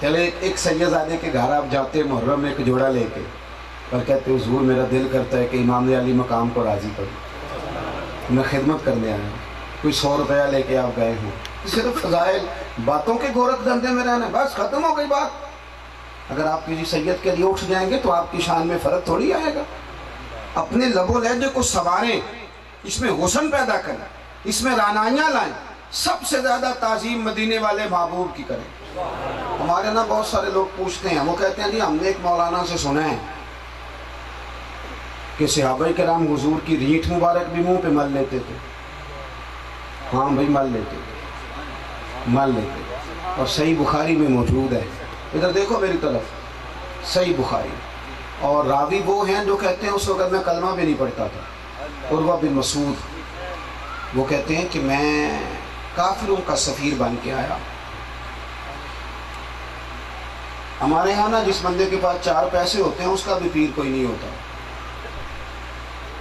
چلے ایک سیدزادے کے گھر آپ جاتے محرم میں ایک جوڑا لے کے، اور کہتے حضور میرا دل کرتا ہے کہ امام علی مقام کو راضی کروں، میں خدمت کرنے آیا ہوں، کوئی 100 روپیہ لے کے آپ گئے ہوں، صرف فضائل باتوں کے گورکھ دھندے میں رہنا، بس ختم ہو گئی بات۔ اگر آپ کسی سید کے لیے اٹھ جائیں گے تو آپ کی شان میں فرق تھوڑی آئے گا۔ اپنے لب و لہجے کو سنواریں، اس میں حسن پیدا کریں، اس میں رعنائیاں لائیں، سب سے زیادہ تعظیم مدینے والے محبوب کی کریں۔ ہمارے نا بہت سارے لوگ پوچھتے ہیں، وہ کہتے ہیں جی ہم نے ایک مولانا سے سنا ہے کہ صحابہ کرام حضور کی ریٹھ مبارک بھی منہ پہ مل لیتے تھے۔ ہاں بھائی مل لیتے تھے، اور صحیح بخاری میں موجود ہے، ادھر دیکھو میری طرف، صحیح بخاری، اور راوی وہ ہیں جو کہتے ہیں اس وقت میں کلمہ بھی نہیں پڑھتا تھا، عروہ بن مسعود، وہ کہتے ہیں کہ میں کافروں کا سفیر بن کے آیا۔ ہمارے یہاں نا جس بندے کے پاس 4 پیسے ہوتے ہیں اس کا بھی پیر کوئی نہیں ہوتا،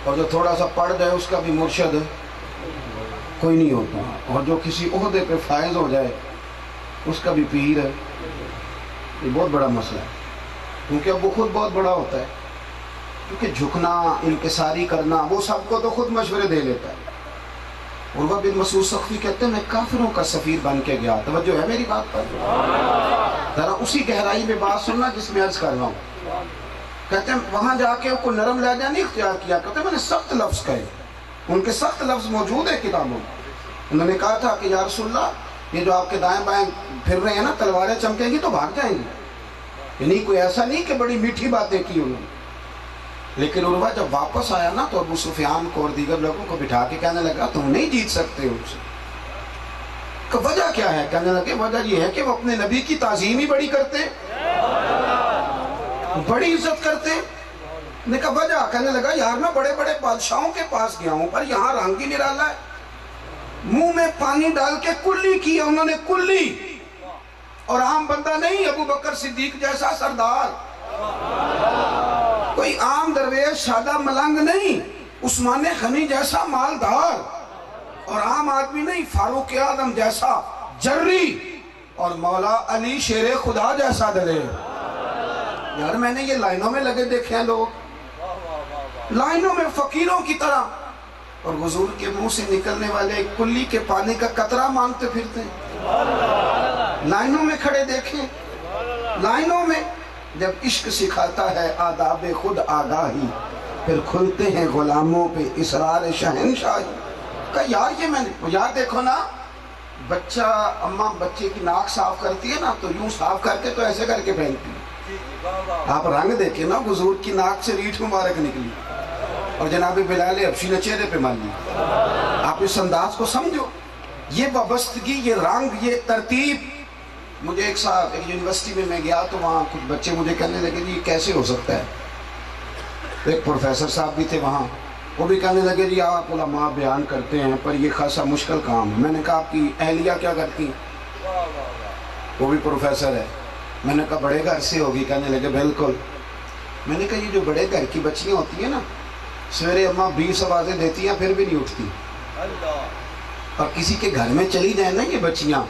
اور جو تھوڑا سا پڑھ جائے اس کا بھی مرشد کوئی نہیں ہوتا، اور جو کسی عہدے پہ فائز ہو جائے اس کا بھی پیر ہے۔ یہ بہت بڑا مسئلہ ہے، کیونکہ اب وہ خود بہت بڑا ہوتا ہے، کیونکہ جھکنا، انکساری کرنا، وہ سب کو تو خود مشورے دے لیتا ہے۔ عروہ بن مسعود ثقفی کہتے ہیں میں کافروں کا سفیر بن کے گیا۔ توجہ ہے میری بات پر؟ ذرا اسی گہرائی میں بات سننا جس میں عرض کر رہا ہوں۔ کہتے ہیں وہاں جا کے کو نرم لہجہ نہیں اختیار کیا، کہتے ہیں میں نے سخت لفظ کہے، ان کے سخت لفظ موجود ہے کتابوں میں۔ انہوں نے کہا تھا کہ یا رسول اللہ یہ جو آپ کے دائیں بائیں پھر رہے ہیں نا، تلواریں چمکیں گی تو بھاگ جائیں گی، یعنی کوئی ایسا نہیں کہ بڑی میٹھی باتیں کی انہوں نے۔ لیکن عروہ جب واپس آیا نا تو ابو سفیان کو اور دیگر لوگوں کو بٹھا کے کہنے لگا تم نہیں جیت سکتے ان سے۔ کہ وجہ کیا ہے؟ کہنے لگے وجہ یہ ہے کہ وہ اپنے نبی کی تعظیم ہی بڑی کرتے، بڑی عزت کرتے۔ نے کہا وجہ؟ کہنے لگا یار میں بڑے بڑے بادشاہوں کے پاس گیا ہوں پر یہاں رنگ ہی نرالا ہے، منہ میں پانی ڈال کے کلی کی انہوں نے، کلی، اور عام بندہ نہیں، ابو بکر صدیق جیسا سردار، کوئی عام درویش سادہ ملنگ نہیں، عثمان غنی جیسا مالدار، اور عام آدمی نہیں، فاروق اعظم جیسا جری اور مولا علی شیر خدا جیسا ڈرے۔ یار میں نے یہ لائنوں میں لگے دیکھے ہیں لوگ، لائنوں میں فقیروں کی طرح، اور حضور کے منہ سے نکلنے والے کلی کے پانی کا قطرہ مانگتے پھرتے ہیں۔ لائنوں میں کھڑے دیکھیں، لائنوں میں۔ جب عشق سکھاتا ہے آداب خود آگاہی، پھر کھلتے ہیں غلاموں پہ اسرار شہنشاہی۔ کہا یار یہ میں نے، یار دیکھو نا، بچہ اماں بچے کی ناک صاف کرتی ہے نا تو یوں صاف کر کے تو ایسے کر کے پھینکتی ہے۔ آپ رنگ دیکھیں نا، حضور کی ناک سے ریٹھ مبارک نکلی اور جناب بلال حبشی نے چہرے پہ مان لی۔ آپ اس انداز کو سمجھو، یہ وابستگی، یہ رنگ، یہ ترتیب۔ مجھے ایک صاحب، ایک یونیورسٹی میں گیا تو وہاں کچھ بچے مجھے کہنے لگے جی کیسے ہو سکتا ہے۔ ایک پروفیسر صاحب بھی تھے وہاں، وہ بھی کہنے لگے جی آپ علماء بیان کرتے ہیں پر یہ خاصا مشکل کام ہے۔ میں نے کہا آپ کی اہلیہ کیا کرتی ہیں؟ وہ بھی پروفیسر ہے۔ میں نے کہا بڑے گھر سے ہوگی؟ کہنے لگے بالکل۔ میں نے کہا یہ جو بڑے گھر کی بچیاں ہوتی ہیں نا، سویرے اماں 20 آوازیں دیتی ہیں پھر بھی نہیں اٹھتی، اور کسی کے گھر میں چلی جائیں نا یہ بچیاں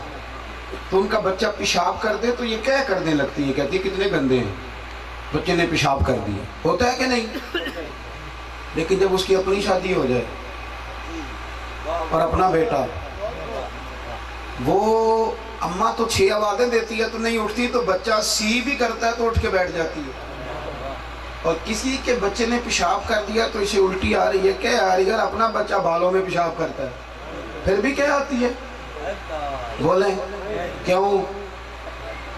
تو ان کا بچہ پیشاب کر دے تو یہ کیا کرنے لگتی ہے، کہتی ہے کتنے گندے ہیں، بچے نے پیشاب کر دیا۔ ہوتا ہے کہ نہیں؟ لیکن جب اس کی اپنی شادی ہو جائے اور اپنا بیٹا، وہ اماں تو 6 آوازیں دیتی ہے تو نہیں اٹھتی، تو بچہ سی بھی کرتا ہے تو اٹھ کے بیٹھ جاتی ہے، اور کسی کے بچے نے پیشاب کر دیا تو اسے الٹی آ رہی ہے، کیا آ رہی ہے؟ اپنا بچہ بالوں میں پیشاب کرتا ہے پھر بھی کیا آتی ہے؟ بولیں کیوں؟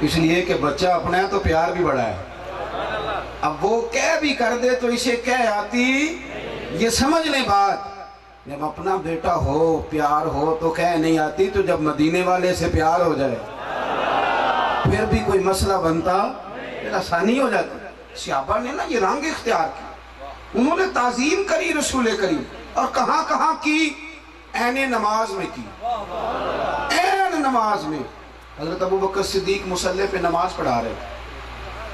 اس لیے کہ بچہ اپنا ہے تو پیار بھی بڑا ہے۔ اب وہ کہہ بھی کر دے تو اسے کہہ آتی، یہ سمجھ لیں بات۔ جب اپنا بیٹا ہو، پیار ہو تو کہہ نہیں آتی، تو جب مدینے والے سے پیار ہو جائے پھر بھی کوئی مسئلہ بنتا، پھر آسانی ہو جاتی۔ صحابہ نے نا یہ رنگ اختیار کی، انہوں نے تعظیم کری رسول کریم، اور کہاں کہاں کی؟ عین نماز میں کی، عین نماز میں۔ حضرت ابوبکر صدیق مصلی پہ نماز پڑھا رہے،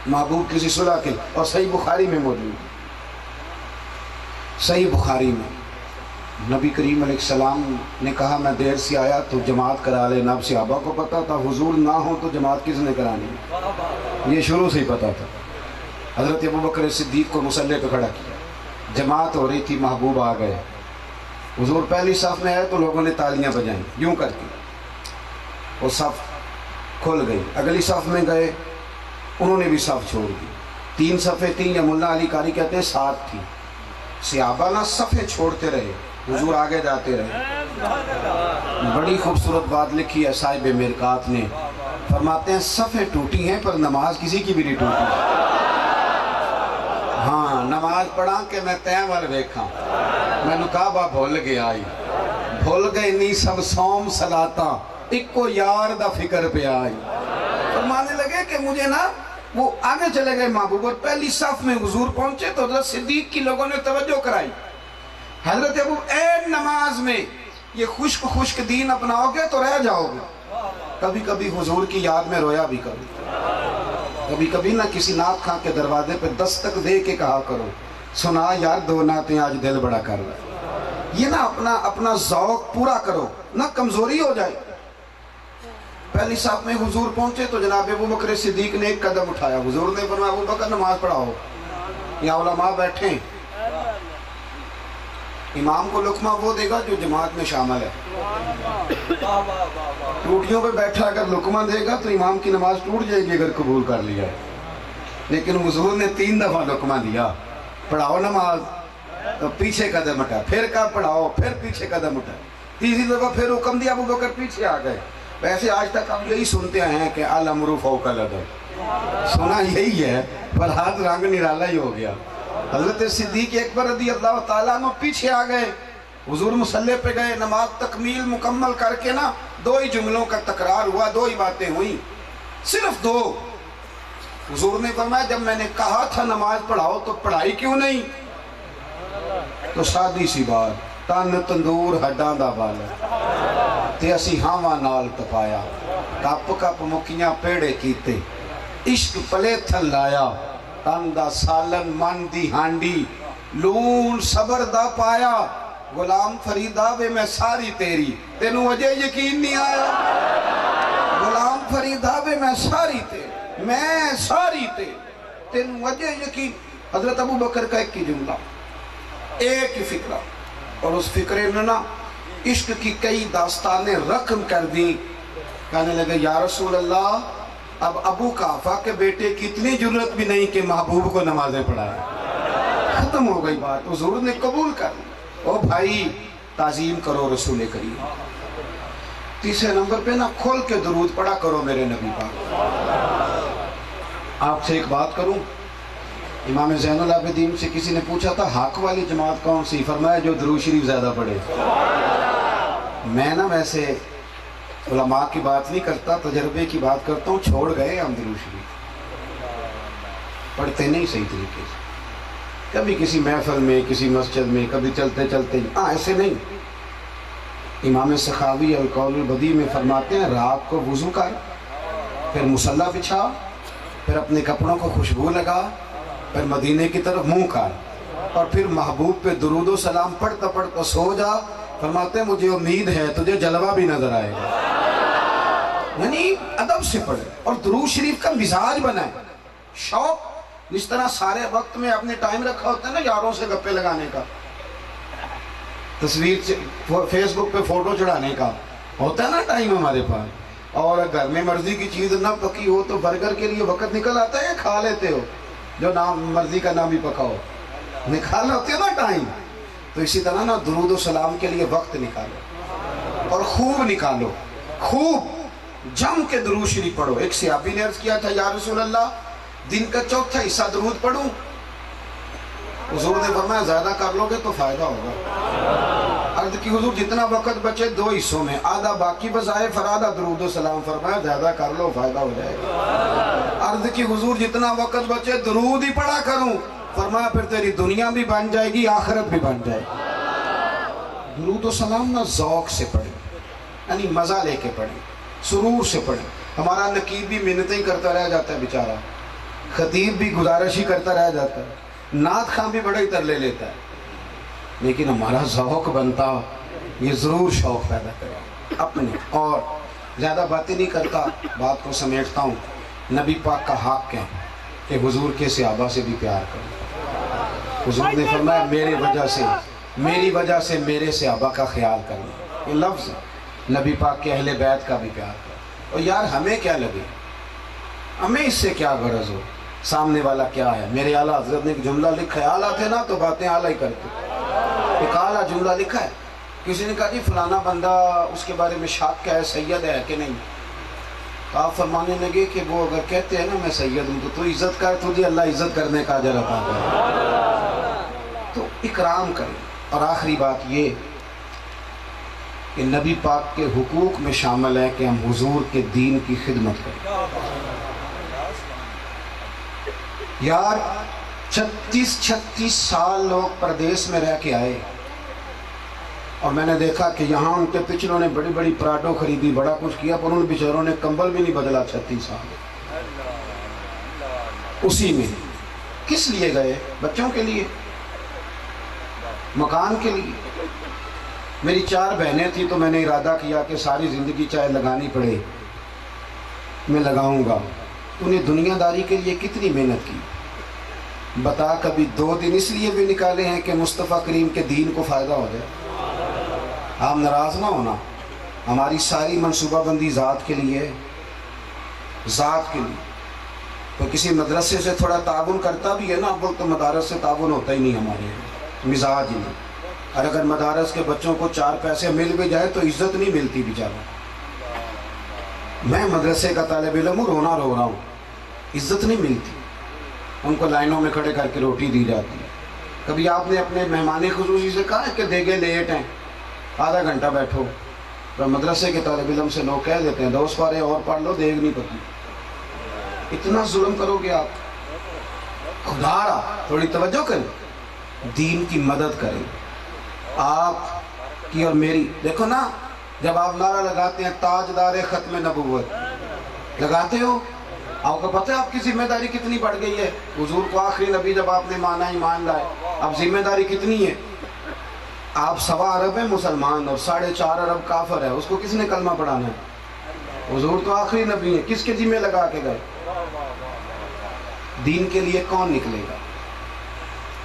محبوب کسی صلح کے، اور صحیح بخاری میں موجود، صحیح بخاری میں نبی کریم علیہ السلام نے کہا میں دیر سے آیا تو جماعت کرا لینا۔ اب صحابہ کو پتا تھا حضور نہ ہو تو جماعت کس نے کرانی ہے، یہ شروع سے ہی پتا تھا۔ حضرت ابوبکر صدیق کو مصلی پہ کھڑا کیا، جماعت ہو رہی تھی، محبوب آ گئے، حضور پہلی صف میں آئے تو لوگوں نے تالیاں بجائیں یوں کر کے، وہ صف کھل گئی۔ اگلی صف میں گئے، انہوں نے بھی صف چھوڑ دی، 3 صفیں تھیں، یا ملا علی قاری کہتے ہیں 7 تھی۔ صحابہ نہ صفیں چھوڑتے رہے، حضور آگے جاتے رہے۔ بڑی خوبصورت بات لکھی ہے صاحب مرقات نے، فرماتے ہیں صفیں ٹوٹی ہیں پر نماز کسی کی بھی نہیں ٹوٹی۔ ہاں نماز پڑھا کہ میں تین وال ویکھاں، میں نے کہا با بھول گیا آئی، بھول گئے نہیں سب سوم صلاتاں، ایک کو یار دا فکر پہ آئی۔ فرمانے لگے کہ مجھے نا، وہ آگے چلے گئے محبوب، اور پہلی صف میں حضور پہنچے تو حضرت صدیق کی لوگوں نے توجہ کرائی۔ حضرت ابو اے نماز میں یہ خشک خشک دین اپناؤ گے تو رہ جاؤ گے۔ کبھی کبھی حضور کی یاد میں رویا بھی کرو، کبھی کبھی نہ کسی نعت خواں کے دروازے پہ دستک دے کے کہا کرو سنا یار 2 نعتیں آج دل بڑا کر رہا۔ یہ نہ اپنا ذوق پورا کرو، نہ کمزوری ہو جائے۔ پہلی صف میں حضور پہنچے تو جناب ابوبکر صدیق نے ایک قدم اٹھایا، حضور نے فرمایا ابوبکر نماز پڑھاؤ، یہاں علماء بیٹھیں، امام کو لقمہ وہ دے گا جو جماعت میں شامل ہے۔ ٹوٹیوں پہ بیٹھا اگر لقمہ دے گا تو امام کی نماز ٹوٹ جائے گی اگر قبول کر لیا، لیکن حضور نے 3 دفعہ لقمہ دیا، پڑھاؤ نماز، تو پیچھے قدم اٹھا، پھر کہا پڑھاؤ، پھر پیچھے قدم اٹھا، تیسری دفعہ پھر حکم دیا، ابوبکر پیچھے آ گئے۔ ویسے آج تک ہم یہی سنتے ہیں کہ الامر فوق الادب، سنا یہی ہے پر ہاتھ رنگ نرالا ہی ہو گیا۔ حضرت صدیق اکبر رضی اللہ تعالیٰ عنہ پیچھے آ گئے، حضور مصلی پہ گئے، نماز تکمیل مکمل کر کے نا 2 ہی جملوں کا تکرار ہوا، 2 ہی باتیں ہوئیں، صرف 2۔ حضور نے فرمایا جب میں نے کہا تھا نماز پڑھاؤ تو پڑھائی کیوں نہیں؟ تو سادی سی بات، تن تندور ہڈاں دا بالا تے اسی ہاواں نال تپایا، کپ کپ مکیاں پیڑے کیتے، عشق پلے تھل لایا، تن دا سالن من دی ہانڈی، لون صبر دا پایا، غلام فریدا وے میں ساری تیری، تینوں وجہ یقین نہیں آیا؟ غلام فریدا وے میں ساری تیری، میں ساری تیری، تینوں وجہ یقین؟ حضرت ابو بکر کا ایک ہی جملہ، ایک ہی فکرہ، اور اس فکرے نے نا عشق کی کئی داستانیں رقم کر دی. کہنے لگے یا رسول اللہ، اب ابو قحافہ کے بیٹے کی اتنی جرت بھی نہیں کہ محبوب کو نمازیں پڑھائے. ختم ہو گئی بات، حضور نے قبول کر لی. او بھائی تعظیم کرو رسول کریم. تیسرے نمبر پہ نا کھول کے درود پڑھا کرو میرے نبی پاک. آپ سے ایک بات کروں، امام زین العابدین سے کسی نے پوچھا تھا حق والی جماعت کون سی؟ فرمایا جو درود شریف زیادہ پڑھے. میں نا ویسے علماء کی بات نہیں کرتا، تجربے کی بات کرتا ہوں. چھوڑ گئے ہم درود شریف، پڑھتے نہیں صحیح طریقے سے. کبھی کسی محفل میں، کسی مسجد میں، کبھی چلتے چلتے، ایسے نہیں. امام سخاوی القول البدیع میں فرماتے ہیں رات کو وضو کر، پھر مصلی بچھا، پھر اپنے کپڑوں کو خوشبو لگا، پھر مدینے کی طرف منہ کر، اور پھر محبوب پہ درود و سلام پڑھتا پڑھتا سو جا. فرماتے ہیں مجھے امید ہے تجھے جلوہ بھی نظر آئے گا. یعنی ادب سے پڑھے اور درود شریف کا مزاج بنائے. شوق جس طرح سارے وقت میں اپنے ٹائم رکھا ہوتا ہے نا یاروں سے گپے لگانے کا، تصویر فیس بک پہ فوٹو چڑھانے کا ہوتا ہے نا ٹائم ہمارے پاس. اور گھر میں مرضی کی چیز نہ پکی ہو تو برگر کے لیے وقت نکل آتا ہے، کھا لیتے ہو جو نام مرضی کا نام ہی پکا ہو، نکال ہوتے نا ٹائم. تو اسی طرح نا درود و سلام کے لیے وقت نکالو اور خوب نکالو، خوب جم کے درود شریف پڑھو. ایک صحابی نے عرض کیا تھا یا رسول اللہ دن کا چوتھا حصہ درود پڑھوں؟ حضور نے فرمایا زیادہ کر لو گے تو فائدہ ہوگا. عرض کی حضور جتنا وقت بچے دو حصوں میں، آدھا باقی بظاہر فرادہ درود و سلام. فرمایا زیادہ کر لو فائدہ ہو جائے گا. عرض کی حضور جتنا وقت بچے درود ہی پڑھا کروں. فرمایا پھر تیری دنیا بھی بن جائے گی آخرت بھی بن جائے گی. درود و سلام نہ ذوق سے پڑھیں، یعنی مزہ لے کے پڑھیں، سرور سے پڑھیں. ہمارا نقیب بھی منتیں ہی کرتا رہ جاتا ہے بیچارہ، خطیب بھی گزارش ہی کرتا رہ جاتا ہے، نعت خواں بھی بڑا ہی ترلے لیتا ہے. لیکن ہمارا ذوق بنتا یہ ضرور شوق پیدا کرے اپنے. اور زیادہ باتیں نہیں کرتا، بات کو سمیٹتا ہوں. نبی پاک کا حق ہے کہ حضور کے صحابہ سے بھی پیار کرو. حضور نے فرمایا میری وجہ سے میرے صحابہ کا خیال کرنا. یہ لفظ نبی پاک کے اہل بیت کا بھی پیار کرو. اور یار ہمیں کیا لگے، ہمیں اس سے کیا غرض ہو، سامنے والا کیا ہے. میرے اعلیٰ حضرت نے ایک جملہ لکھا ہے، اعلیٰ تھے نا تو باتیں اعلیٰ ہی کرتے. ایک اعلیٰ جملہ لکھا ہے، کسی نے کہا جی فلانا بندہ اس کے بارے میں شک ہے، سید ہے کہ نہیں. آپ فرمانے لگے کہ وہ اگر کہتے ہیں نا میں سید ہوں تو عزت کر، تجھے اللہ عزت کرنے کا اجر عطا کرے. تو اکرام کریں. اور آخری بات یہ کہ نبی پاک کے حقوق میں شامل ہے کہ ہم حضور کے دین کی خدمت کریں. یار 36 سال لوگ پردیس میں رہ کے آئے، اور میں نے دیکھا کہ یہاں ان کے پچھلوں نے بڑی بڑی پراڈو خریدی، بڑا کچھ کیا، پر ان بیچاروں نے کمبل بھی نہیں بدلا 36 سال. اسی میں کس لیے گئے؟ بچوں کے لیے، مکان کے لیے. میری 4 بہنیں تھیں تو میں نے ارادہ کیا کہ ساری زندگی چاہے لگانی پڑے میں لگاؤں گا. تو نے دنیا داری کے لیے کتنی محنت کی بتا. کبھی 2 دن اس لیے بھی نکالے ہیں کہ مصطفیٰ کریم کے دین کو فائدہ ہو جائے. آپ ناراض نہ ہونا، ہماری ساری منصوبہ بندی ذات کے لیے، ذات کے لیے. تو کسی مدرسے سے تھوڑا تعاون کرتا بھی ہے نا، اب تو مدارس سے تعاون ہوتا ہی نہیں ہمارے، مزاج ہی نہیں. اور اگر مدارس کے بچوں کو 4 پیسے مل بھی جائے تو عزت نہیں ملتی بیچارہ. میں مدرسے کا طالب علم ہوں، رو رہا ہوں، عزت نہیں ملتی. ان کو لائنوں میں کھڑے کر کے روٹی دی جاتی ہے. کبھی آپ نے اپنے مہمان خصوصی سے کہا ہے کہ دیگے لیٹ ہیں، آدھا گھنٹہ بیٹھو؟ تو مدرسے کے طالب علم سے لوگ کہہ دیتے ہیں 2 سپارے اور پڑھ لو، دیگ نہیں پکی. اتنا ظلم کرو گے آپ؟ خدا را تھوڑی توجہ کریں، دین کی مدد کریں. آپ کی اور میری دیکھو نا، جب آپ نعرہ لگاتے ہیں تاجدار ختم نبوت لگاتے ہو، آپ کو پتہ ہے آپ کی ذمہ داری کتنی بڑھ گئی ہے. حضور کو آخری نبی جب آپ نے مانا ایمان لائے، اب ذمہ داری کتنی ہے. آپ 1.25 ارب ہیں مسلمان اور 4.5 ارب کافر ہے، اس کو کس نے کلمہ پڑھانا ہے؟ حضور تو آخری نبی ہیں، کس کے ذمہ لگا کے گئے؟ دین کے لیے کون نکلے گا؟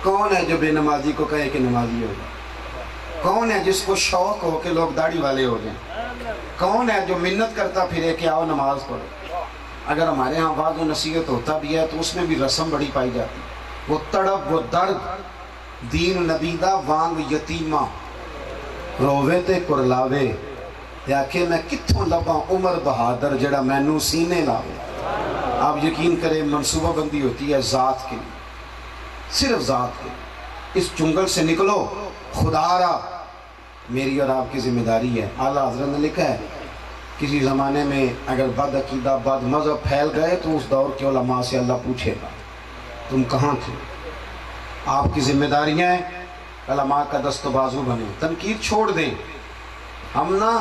کون ہے جو بے نمازی کو کہے کہ نمازی ہوگا؟ کون ہے جس کو شوق ہو کہ لوگ داڑھی والے ہو جائیں؟ کون ہے جو منت کرتا پھرے کہ آؤ نماز پڑھو؟ اگر ہمارے ہاں واضح و نصیحت ہوتا بھی ہے تو اس میں بھی رسم بڑی پائی جاتی، وہ تڑپ، وہ درد، دین نبی دا وانگ یتیمہ رووے تے کرلاوے، یا کہ میں کتھوں لباں عمر بہادر جڑا مینوں سینے لاوے۔ آپ یقین کریں منصوبہ بندی ہوتی ہے ذات کے لیے، صرف ذات کے لیے۔ اس جنگل سے نکلو، خدا را میری اور آپ کی ذمہ داری ہے۔ اعلیٰ حضرت نے لکھا ہے کسی زمانے میں اگر بد عقیدہ بد مذہب پھیل گئے تو اس دور کے علماء سے اللہ پوچھے گا تم کہاں تھے؟ آپ کی ذمہ داریاں ہیں، علماء کا دست و بازو بنے، تنقید چھوڑ دیں۔ ہم نا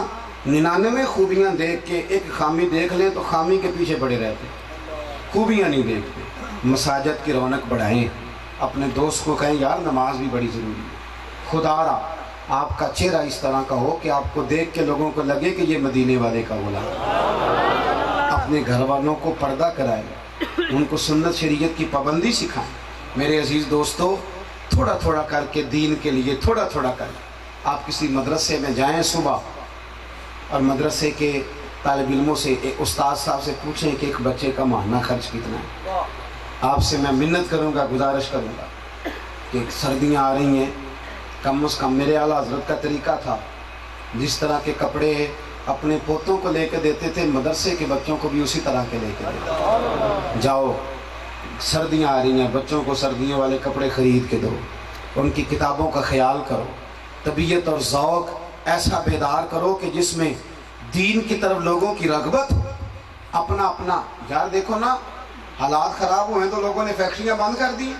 99 خوبیاں دیکھ کے ایک خامی دیکھ لیں تو خامی کے پیچھے پڑے رہتے، خوبیاں نہیں دیکھتے۔ مساجد کی رونق بڑھائیں، اپنے دوست کو کہیں یار نماز بھی بڑی ضروری ہے۔ خدا را آپ کا چہرہ اس طرح کا ہو کہ آپ کو دیکھ کے لوگوں کو لگے کہ یہ مدینے والے کا غلام۔ اپنے گھر والوں کو پردہ کرائیں، ان کو سنت شریعت کی پابندی سکھائیں۔ میرے عزیز دوستو، تھوڑا تھوڑا کر کے دین کے لیے تھوڑا تھوڑا کر آپ کسی مدرسے میں جائیں صبح، اور مدرسے کے طالب علموں سے ایک استاد صاحب سے پوچھیں کہ ایک بچے کا ماہانہ خرچ کتنا ہے۔ آپ سے میں منت کروں گا، گزارش کروں گا کہ سردیاں آ رہی ہیں، کم از کم میرے اعلیٰ حضرت کا طریقہ تھا جس طرح کے کپڑے اپنے پوتوں کو لے کے دیتے تھے، مدرسے کے بچوں کو بھی اسی طرح کے لے کے دیتے۔ جاؤ، سردیاں آ رہی ہیں، بچوں کو سردیوں والے کپڑے خرید کے دو، ان کی کتابوں کا خیال کرو، طبیعت اور ذوق ایسا بیدار کرو کہ جس میں دین کی طرف لوگوں کی رغبت ہو۔ اپنا یار دیکھو نا، حالات خراب ہوئے تو لوگوں نے فیکٹریاں بند کر دی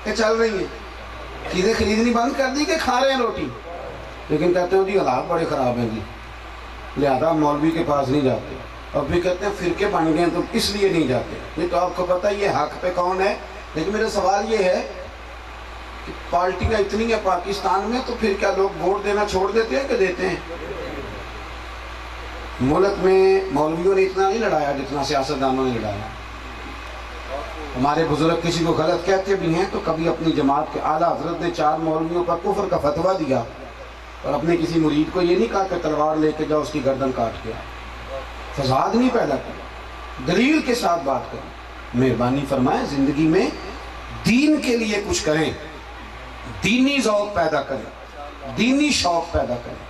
کہ چل رہی ہیں، چیزیں خریدنی بند کر دی کہ کھا رہے ہیں روٹی، لیکن کہتے ہیں جی حالات بڑے خراب ہیں جی لہذا مولوی کے پاس نہیں جاتے، اور بھی کہتے ہیں فرقے بن گئے ہیں تو اس لیے نہیں جاتے۔ نہیں تو آپ کو پتہ یہ حق پہ کون ہے؟ لیکن میرا سوال یہ ہے کہ پارٹیاں اتنی ہیں پاکستان میں، تو پھر کیا لوگ ووٹ دینا چھوڑ دیتے ہیں کہ دیتے ہیں؟ ملک میں مولویوں نے اتنا نہیں لڑایا جتنا سیاستدانوں نے لڑایا۔ ہمارے بزرگ کسی کو غلط کہتے بھی ہیں تو کبھی اپنی جماعت کے اعلیٰ حضرت نے 4 مولویوں پر کفر کا فتویٰ دیا، اور اپنے کسی مرید کو یہ نہیں کہا کہ تلوار لے کے جاؤ اس کی گردن کاٹ کے آؤ، فساد نہیں پیدا کیا، دلیل کے ساتھ بات کریں۔ مہربانی فرمائیں زندگی میں دین کے لیے کچھ کریں، دینی ذوق پیدا کریں، دینی شوق پیدا کریں۔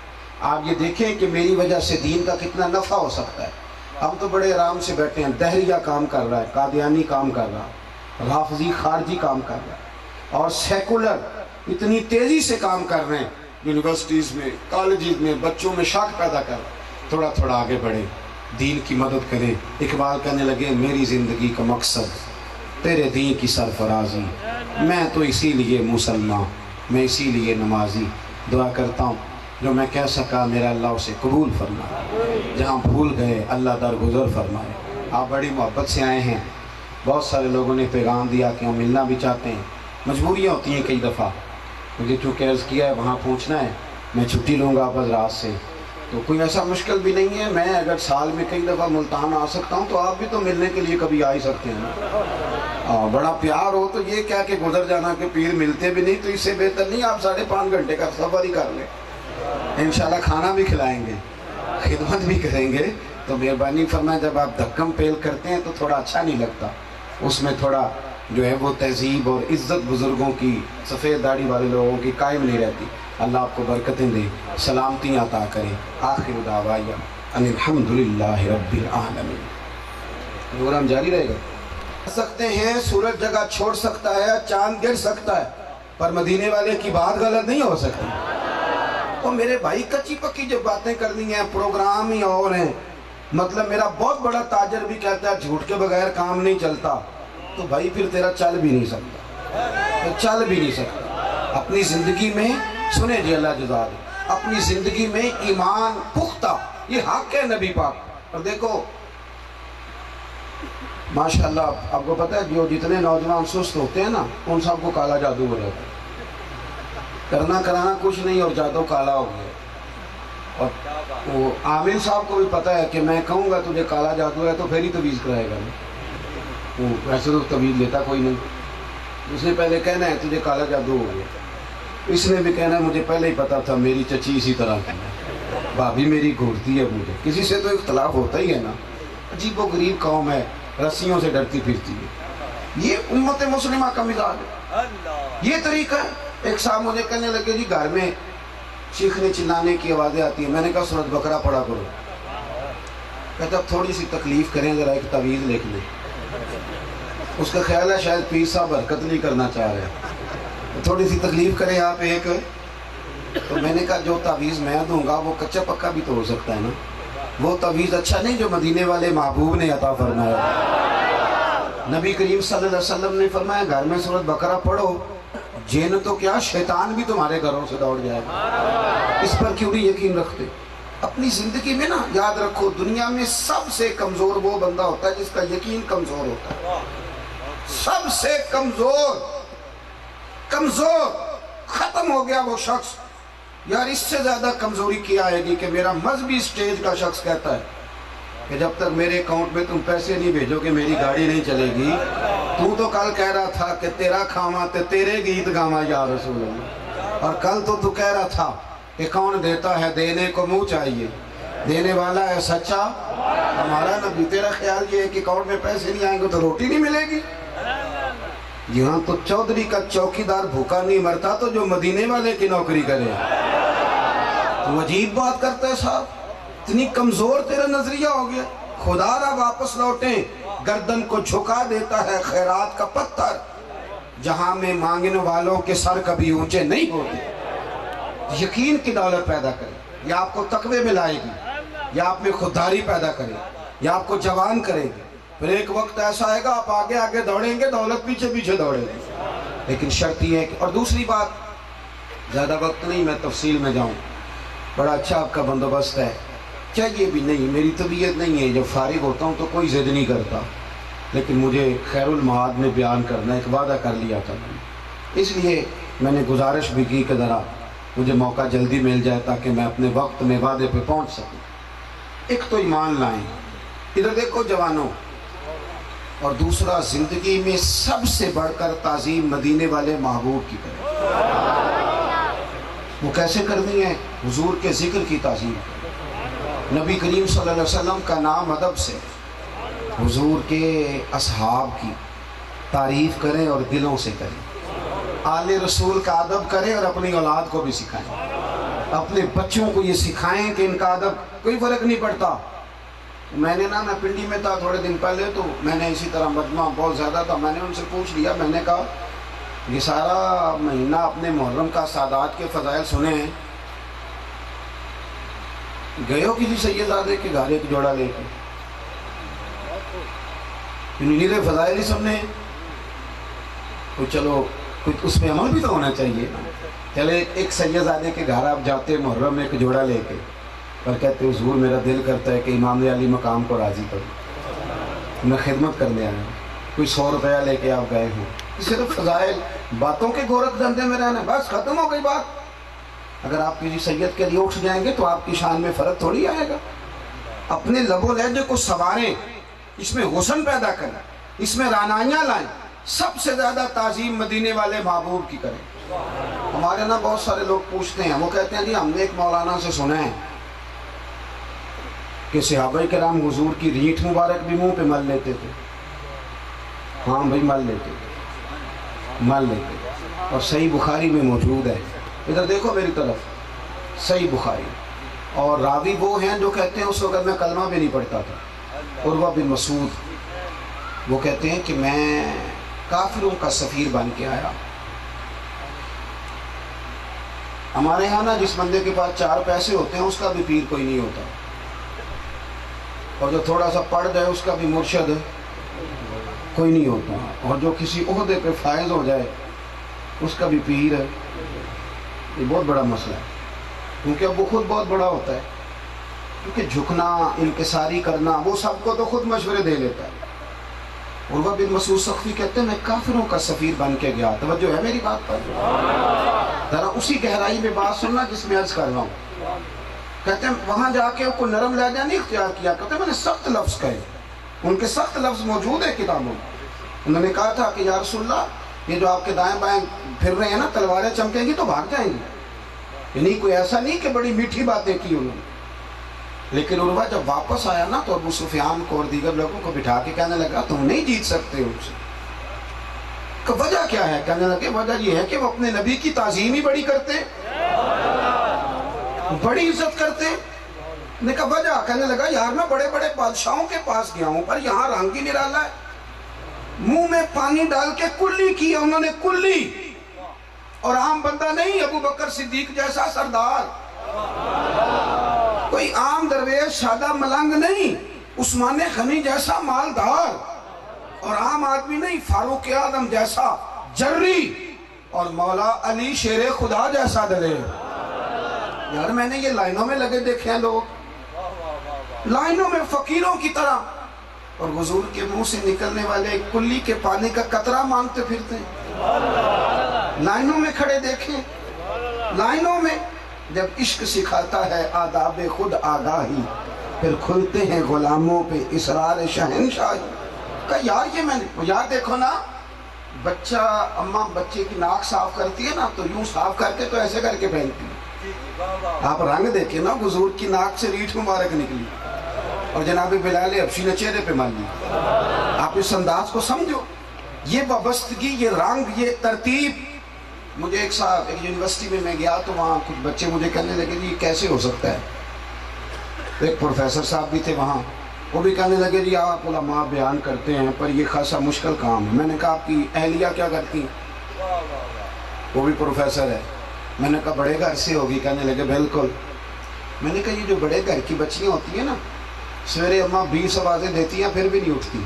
آپ یہ دیکھیں کہ میری وجہ سے دین کا کتنا نفع ہو سکتا ہے۔ ہم تو بڑے آرام سے بیٹھے ہیں، دہریہ کام کر رہا ہے، قادیانی کام کر رہا ہے، رافضی خارجی کام کر رہا ہے، اور سیکولر اتنی تیزی سے کام کر رہے ہیں، یونیورسٹیز میں، کالجز میں، بچوں میں شک پیدا کر۔ تھوڑا تھوڑا آگے بڑھیں، دین کی مدد کریں۔ اقبال کہنے لگے میری زندگی کا مقصد تیرے دین کی سرفرازی، میں تو اسی لیے مسلمان، میں اسی لیے نمازی۔ دعا کرتا ہوں جو میں کہہ سکا میرا اللہ اسے قبول فرمائے، جہاں بھول گئے اللہ درگزر فرمائے۔ آپ بڑی محبت سے آئے ہیں، بہت سارے لوگوں نے پیغام دیا کہ ہم ملنا بھی چاہتے ہیں، مجبوریاں ہوتی ہیں کئی دفعہ، مجھے چونکہ عرض کیا ہے وہاں پہنچنا ہے، میں چھٹی لوں گا آپ حضرات سے، تو کوئی ایسا مشکل بھی نہیں ہے۔ میں اگر سال میں کئی دفعہ ملتان آ سکتا ہوں تو آپ بھی تو ملنے کے لیے کبھی آ ہی سکتے ہیں۔ بڑا پیار ہو تو یہ کیا کہ گزر جانا کہ پیر ملتے بھی نہیں، تو اس سے بہتر نہیں آپ 5.5 گھنٹے کا سفر ہی کر لیں، انشاءاللہ کھانا بھی کھلائیں گے، خدمت بھی کریں گے۔ تو مہربانی فرمائیں جب آپ دھکم پیل کرتے ہیں تو تھوڑا اچھا نہیں لگتا، اس میں تھوڑا جو ہے وہ تہذیب اور عزت بزرگوں کی، سفید داڑھی والے لوگوں کی قائم نہیں رہتی۔ اللہ آپ کو برکتیں دے، سلامتیاں عطا کرے۔ آخر دعوانا ان الحمدللہ رب العالمین۔ پروگرام جاری رہے گا۔ سکتے ہیں، سورج جگہ چھوڑ سکتا ہے، چاند گر سکتا ہے، پر مدینے والے کی بات غلط نہیں ہو سکتی۔ اور میرے بھائی کچی پکی جو باتیں کرنی ہیں، پروگرام ہی اور ہیں۔ مطلب میرا بہت بڑا تاجر بھی کہتا ہے جھوٹ کے بغیر کام نہیں چلتا، تو بھائی پھر تیرا چل بھی نہیں سکتا، چل بھی نہیں سکتا۔ اپنی زندگی میں سنیں جی اللہ جزا دے، اپنی زندگی میں ایمان پختہ، یہ حق ہے نبی پاک۔ اور دیکھو ماشاءاللہ آپ کو پتہ ہے جو جتنے نوجوان سست ہوتے ہیں نا ان سب کو کالا جادو ہو جاتا ہے۔ کرنا کرانا کچھ نہیں اور جادو کالا ہو گیا. اور وہ عامل صاحب کو بھی پتہ ہے کہ میں کہوں گا تجھے کالا جادو ہے تو پھر ہی تویز کرائے گا. وہ ویسے تو تویز لیتا کوئی نہیں. اس نے پہلے کہنا ہے تجھے کالا جادو ہو گیا. اس نے بھی کہنا ہے مجھے پہلے ہی پتا تھا میری چچی اسی طرح کی ہے, بھابھی میری گھورتی ہے مجھے. کسی سے تو اختلاف ہوتا ہی ہے نا. عجیب و غریب قوم ہے, رسیوں سے ڈرتی پھرتی ہے. یہ امت مسلمہ کا مزاج ہے, یہ طریقہ ہے. ایک صاحب مجھے کہنے لگے جی گھر میں چیخنے چلانے کی آوازیں آتی ہیں. میں نے کہا سورۃ بقرہ پڑھا کرو. کہتا اب تھوڑی سی تکلیف کریں, ذرا ایک تعویذ لکھ لیں. اس کا خیال ہے شاید پیر صاحب حرکت نہیں کرنا چاہ رہے, تھوڑی سی تکلیف کریں آپ ایک. تو میں نے کہا جو تعویذ میں دوں گا وہ کچا پکا بھی تو ہو سکتا ہے نا. وہ تعویذ اچھا نہیں جو مدینے والے محبوب نے عطا فرمایا. نبی کریم صلی اللہ علیہ وسلم نے فرمایا گھر میں سورۃ بقرہ پڑھو, جن تو کیا شیطان بھی تمہارے گھروں سے دوڑ جائے گا. اس پر کیوں نہیں یقین رکھتے؟ اپنی زندگی میں نا یاد رکھو, دنیا میں سب سے کمزور وہ بندہ ہوتا ہے جس کا یقین کمزور ہوتا ہے. سب سے کمزور ختم ہو گیا وہ شخص. یار اس سے زیادہ کمزوری کیا آئے گی کہ میرا مذہبی سٹیج کا شخص کہتا ہے کہ جب تک میرے اکاؤنٹ میں تم پیسے نہیں بھیجو کہ میری گاڑی نہیں چلے گی. تو کل کہہ رہا تھا کہ تیرا کھاما تے تیرے گیت گاما یا رسول اللہ. اور کل تو کہہ رہا تھا کہ کون دیتا ہے دینے کو منہ چاہیے, دینے والا ہے سچا ہمارا نبی. تیرا خیال یہ ہے کہ اکاؤنٹ میں پیسے نہیں آئیں گے تو روٹی نہیں ملے گی. یہاں تو چودھری کا چوکیدار بھوکا نہیں مرتا تو جو مدینے والے کی نوکری کرے. تو عجیب بات کرتا ہے صاحب, اتنی کمزور تیرا نظریہ ہو گیا. خدا را واپس لوٹیں, گردن کو جھکا دیتا ہے خیرات کا پتھر, جہاں میں مانگنے والوں کے سر کبھی اونچے نہیں ہوتے. یقین کی دولت پیدا کرے, یا آپ کو تقوی میں لائے گی, یا آپ میں خودداری پیدا کرے, یا آپ کو جوان کرے گی. پھر ایک وقت ایسا آئے گا آپ آگے آگے دوڑیں گے, دولت پیچھے پیچھے دوڑے گی. لیکن شرط یہ ہے کہ, اور دوسری بات, زیادہ وقت نہیں میں تفصیل میں جاؤں, بڑا اچھا آپ کا بندوبست ہے, چاہیے بھی نہیں. میری طبیعت نہیں ہے, جب فارغ ہوتا ہوں تو کوئی ضد نہیں کرتا, لیکن مجھے خیر المعاد میں بیان کرنا ایک وعدہ کر لیا تھا میں نے. اس لیے میں نے گزارش بھی کی کہ ذرا مجھے موقع جلدی مل جائے تاکہ میں اپنے وقت میں وعدے پہ پہنچ سکوں. ایک تو ایمان لائیں, ادھر دیکھو جوانوں, اور دوسرا زندگی میں سب سے بڑھ کر تعظیم مدینے والے محبوب کی کریں. وہ کیسے کرنی ہے؟ حضور کے ذکر کی تعظیم کریں. نبی کریم صلی اللہ علیہ وسلم کا نام ادب سے, حضور کے اصحاب کی تعریف کریں اور دلوں سے کریں. آل رسول کا ادب کریں اور اپنی اولاد کو بھی سکھائیں. اپنے بچوں کو یہ سکھائیں کہ ان کا ادب کوئی فرق نہیں پڑتا. میں پنڈی میں تھا تھوڑے دن پہلے, تو میں نے اسی طرح مجمع بہت زیادہ تھا, میں نے ان سے پوچھ لیا. میں نے کہا یہ سارا مہینہ اپنے محرم کا سادات کے فضائل سنے ہیں, گئے ہو کسی سیدزادے کے گھر ایک جوڑا لے کے؟ نیرے فضائل ہی سب نے, تو چلو کچھ اس پہ عمل بھی تو ہونا چاہیے. چلے ایک سیدزادے کے گھر آپ جاتے محرم میں ایک جوڑا لے کے, اور کہتے حضور میرا دل کرتا ہے کہ امام علی مقام کو راضی کروں, میں خدمت کرنے آیا ہوں. کوئی 100 روپیہ لے کے آپ گئے ہوں, صرف فضائل باتوں کے گورکھ دھندے میں رہنا, بس ختم ہو گئی بات. اگر آپ کسی سید کے لیے اٹھ جائیں گے تو آپ کی شان میں فرق تھوڑی آئے گا. اپنے لب و لہجے کو سنواریں, اس میں حسن پیدا کریں, اس میں رعنائیاں لائیں. سب سے زیادہ تعظیم مدینے والے محبوب کی کریں. ہمارے نا بہت سارے لوگ پوچھتے ہیں, وہ کہتے ہیں جی ہم نے ایک مولانا سے سنا ہے کہ صحابہ کرام حضور کی ریٹھ مبارک بھی منہ پہ مل لیتے تھے. ہاں بھائی مل لیتے تھے, اور صحیح بخاری میں موجود ہے. ادھر دیکھو میری طرف, صحیح بخاری. اور راوی وہ ہیں جو کہتے ہیں اس وقت میں کلمہ بھی نہیں پڑھتا تھا, عروہ بن مسعود. وہ کہتے ہیں کہ میں کافروں کا سفیر بن کے آیا. ہمارے یہاں نا جس بندے کے پاس 4 پیسے ہوتے ہیں اس کا بھی پیر کوئی نہیں ہوتا, اور جو تھوڑا سا پڑھ جائے اس کا بھی مرشد کوئی نہیں ہوتا, اور جو کسی عہدے پہ فائز ہو جائے اس کا بھی پیر ہے. یہ بہت بڑا مسئلہ ہے, کیونکہ اب وہ خود بہت بڑا ہوتا ہے. کیونکہ جھکنا, انکساری کرنا, وہ سب کو تو خود مشورے دے لیتا ہے. عروہ بن مسعود ثقفی کہتے ہیں میں کافروں کا سفیر بن کے گیا. توجہ ہے میری بات پر؟ ذرا اسی گہرائی میں بات سننا جس میں عرض کر رہا ہوں. کہتے ہیں وہاں جا کے کوئی نرم لہجہ نہیں اختیار کیا. کہتے ہیں میں نے سخت لفظ کہے. ان کے سخت لفظ موجود ہیں کتابوں میں. انہوں نے کہا تھا کہ یا رسول اللہ یہ جو آپ کے دائیں بائیں پھر رہے ہیں نا تلواریں چمکیں گی تو بھاگ جائیں گی. یعنی کوئی ایسا نہیں کہ بڑی میٹھی باتیں کی انہوں نے. لیکن عروہ جب واپس آیا نا تو ابو سفیان کو اور دیگر لوگوں کو بٹھا کے کہنے لگا تم نہیں جیت سکتے ان سے. کہ وجہ کیا ہے؟ کہنے لگے وجہ یہ ہے کہ وہ اپنے نبی کی تعظیم ہی بڑی کرتے, بڑی عزت کرتے. نے کہا وجہ؟ کہنے لگا یار میں بڑے بڑے بادشاہوں کے پاس گیا ہوں پر یہاں رنگ ہی نرالا ہے. منہ میں پانی ڈال کے کلی کی انہوں نے, کلی. اور عام بندہ نہیں, ابو بکر صدیق جیسا سردار, کوئی عام درویش سادہ ملنگ نہیں, عثمان غنی جیسا مالدار, اور عام آدمی نہیں, فاروق اعظم جیسا جری, اور مولا علی شیر خدا جیسا دلیر. یار میں نے یہ لائنوں میں لگے دیکھے ہیں لوگ, لائنوں میں فقیروں کی طرح, اور حضور کے منہ سے نکلنے والے کلی کے پانی کا قطرہ مانگتے پھرتے ہیں. لائنوں میں کھڑے دیکھیں, لائنوں میں. جب عشق سکھاتا ہے آداب خود آگاہی, پھر کھلتے ہیں غلاموں پہ اسرار شہنشاہی. کہا یار یہ میں نے, یار دیکھو نا بچہ, اماں بچے کی ناک صاف کرتی ہے نا تو یوں صاف کر کے تو ایسے کر کے پھینکتی ہے. آپ رنگ دیکھیں نا, حضور کی ناک سے ریٹھ مبارک نکلی اور جناب بلال حبشی نے چہرے پہ مان لی. آپ اس انداز کو سمجھو, یہ وابستگی, یہ رنگ, یہ ترتیب. مجھے ایک صاحب ایک یونیورسٹی میں گیا تو وہاں کچھ بچے مجھے کہنے لگے جی کیسے ہو سکتا ہے. ایک پروفیسر صاحب بھی تھے وہاں, وہ بھی کہنے لگے جی آپ علماء بیان کرتے ہیں پر یہ خاصا مشکل کام ہے. میں نے کہا آپ کی اہلیہ کیا کرتی ہیں؟ وہ بھی پروفیسر ہے. میں نے کہا بڑے گھر سے ہوگی؟ کہنے لگے بالکل. میں نے کہا یہ جو بڑے گھر کی بچیاں ہوتی ہیں نا, سویرے اماں 20 آوازیں دیتی ہیں پھر بھی نہیں اٹھتی,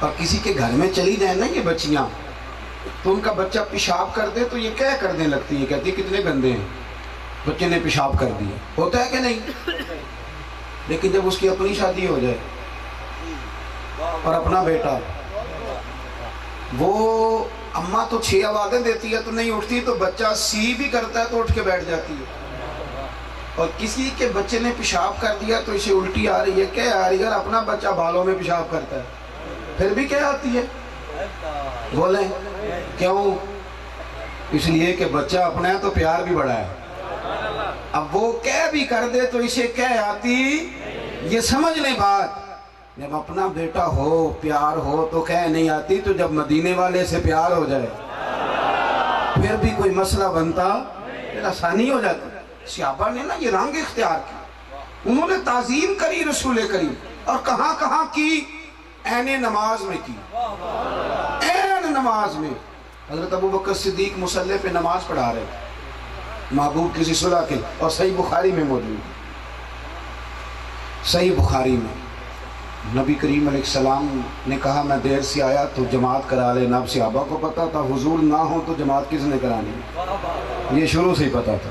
اور کسی کے گھر میں چلی جائیں نا یہ بچیاں تو ان کا بچہ پیشاب کر دے تو یہ کیا کرنے لگتی ہے, کہتی کتنے گندے ہیں, بچے نے پیشاب کر دیا. ہوتا ہے کہ نہیں؟ لیکن جب اس کی اپنی شادی ہو جائے اور اپنا بیٹا, وہ اماں تو 6 آوازیں دیتی ہے تو نہیں اٹھتی, تو بچہ سی بھی کرتا ہے تو اٹھ کے بیٹھ جاتی ہے. اور کسی کے بچے نے پیشاب کر دیا تو اسے الٹی آ رہی ہے, کیا آ رہی ہے؟ اپنا بچہ بالوں میں پیشاب کرتا ہے پھر بھی کیا آتی ہے؟ بولیں کیوں؟ اس لیے کہ بچہ اپنا ہے تو پیار بھی بڑا ہے. اب وہ کیا بھی کر دے تو اسے کیا آتی, یہ سمجھ لیں بات. جب اپنا بیٹا ہو, پیار ہو تو کیا نہیں آتی, تو جب مدینے والے سے پیار ہو جائے پھر بھی کوئی مسئلہ بنتا, پھر آسانی ہو جاتی. صحابہ نے نا یہ رنگ اختیار کی, انہوں نے تعظیم کری رسول کریم, اور کہاں کہاں کی؟ عین نماز میں کی, عین نماز میں. حضرت ابو بکر صدیق مصلی پہ نماز پڑھا رہے, محبوب کسی صلح کے, اور صحیح بخاری میں موجود. صحیح بخاری میں نبی کریم علیہ السلام نے کہا میں دیر سے آیا تو جماعت کرا لینا. اب صحابہ کو پتا تھا حضور نہ ہو تو جماعت کس نے کرانی, یہ شروع سے ہی پتا تھا.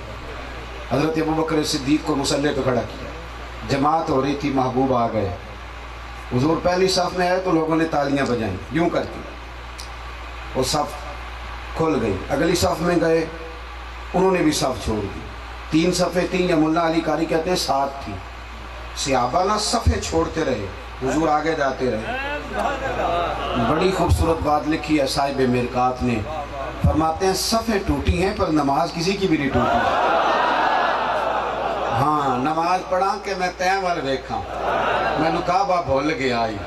حضرت ابو بکر صدیق کو مصلی پہ کھڑا کیا, جماعت ہو رہی تھی, محبوب آ گئے. حضور پہلی صف میں آئے تو لوگوں نے تالیاں بجائیں یوں کر کے, وہ صف کھل گئی. اگلی صف میں گئے, انہوں نے بھی صف چھوڑ دی. 3 صفیں تھیں, یا ملا علی قاری کہتے ہیں 7 تھی. صحابہ نہ صفیں چھوڑتے رہے, حضور آگے جاتے رہے. بڑی خوبصورت بات لکھی ہے صاحب مرقات نے, فرماتے ہیں صفیں ٹوٹی ہیں پر نماز کسی کی بھی نہیں ٹوٹی. ہاں نماز پڑھا کہ میں تین وال ویکھاں, میں نے کہا با بھول گیا آئی,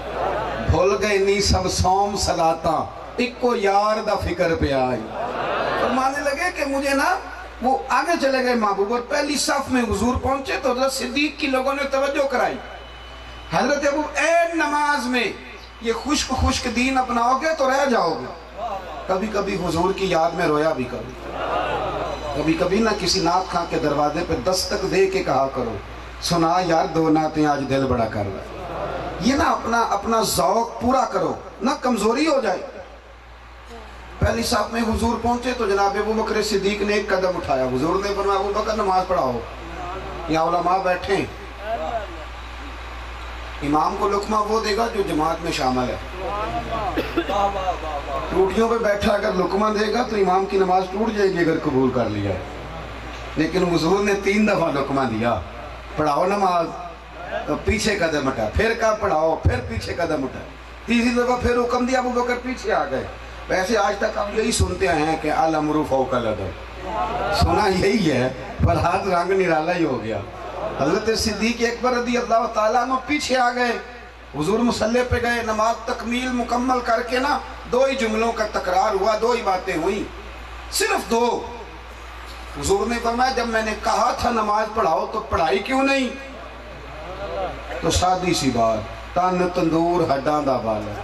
بھول گئے نہیں سب سوم صلاتاں, اکو یار دا فکر پہ آئی. فرمانے لگے کہ مجھے نا, وہ آگے چلے گئے محبوب, اور پہلی صف میں حضور پہنچے تو حضرت صدیق کی لوگوں نے توجہ کرائی. حضرت ابو اے نماز میں یہ خشک خشک دین اپناؤ گے تو رہ جاؤ گے. کبھی کبھی حضور کی یاد میں رویا بھی کرو, کبھی کبھی نہ کسی نعت خواں کے دروازے پہ دستک دے کے کہا کرو سنا یار 2 نعتیں آج دل بڑا کر رہا. یہ نہ اپنا ذوق پورا کرو, نہ کمزوری ہو جائے. پہلی صف میں حضور پہنچے تو جناب ابو بکر صدیق نے ایک قدم اٹھایا. حضور نے فرمایا ابو بکر نماز پڑھاؤ, یہاں علماء بیٹھے. امام کو لقمہ وہ دے گا جو جماعت میں شامل ہے۔ ٹوٹیوں پہ بیٹھا اگر لقمہ دے گا تو امام کی نماز ٹوٹ جائے گی اگر قبول کر لیا، لیکن حضور نے 3 دفعہ لقمہ دیا، پڑھاؤ نماز، پیچھے قدم اٹھا، پھر کہا پڑھاؤ، پھر پیچھے قدم اٹھا، تیسری دفعہ پھر حکم دیا، ابو بکر پیچھے آ گئے۔ ویسے آج تک ہم یہی سنتے ہیں کہ الامر فوق الادب، سنا یہی ہے، پر ہاتھ رنگ نرالا ہی ہو گیا۔ حضرت صدیق اکبر رضی اللہ تعالیٰ عنہ پیچھے آ گئے، حضور مصلی پہ گئے، نماز تکمیل مکمل کر کے نا 2 ہی جملوں کا تکرار ہوا، 2 ہی باتیں ہوئیں، صرف 2۔ حضور نے فرمایا جب میں نے کہا تھا نماز پڑھاؤ تو پڑھائی کیوں نہیں؟ تو سادی سی بات، تن تندور ہڈاں دا بالا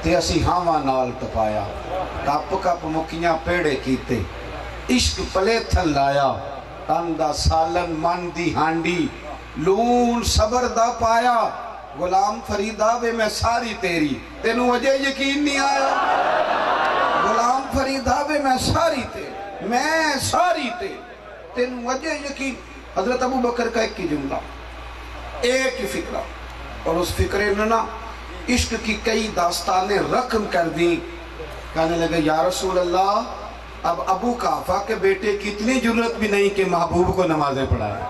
تے اسی ہاواں نال تپایا، کپ کپ مکیاں پیڑے کیتے، عشق پلے تھن لایا، تن دا سالن من دی ہانڈی، لون صبر دا پایا، غلام فریدا وے میں ساری تیری، تینوں وجہ یقین نہیں آیا؟ غلام فریدا وے میں ساری تیری، میں ساری تیری، تینوں وجہ یقین؟ حضرت ابو بکر کا ایک ہی جملہ، ایک ہی فکرہ، اور اس فکرے نے نا عشق کی کئی داستانیں رقم کر دی۔ کہنے لگے یا رسول اللہ اب ابو قحافہ کے بیٹے کی اتنی جرت بھی نہیں کہ محبوب کو نمازیں پڑھائے۔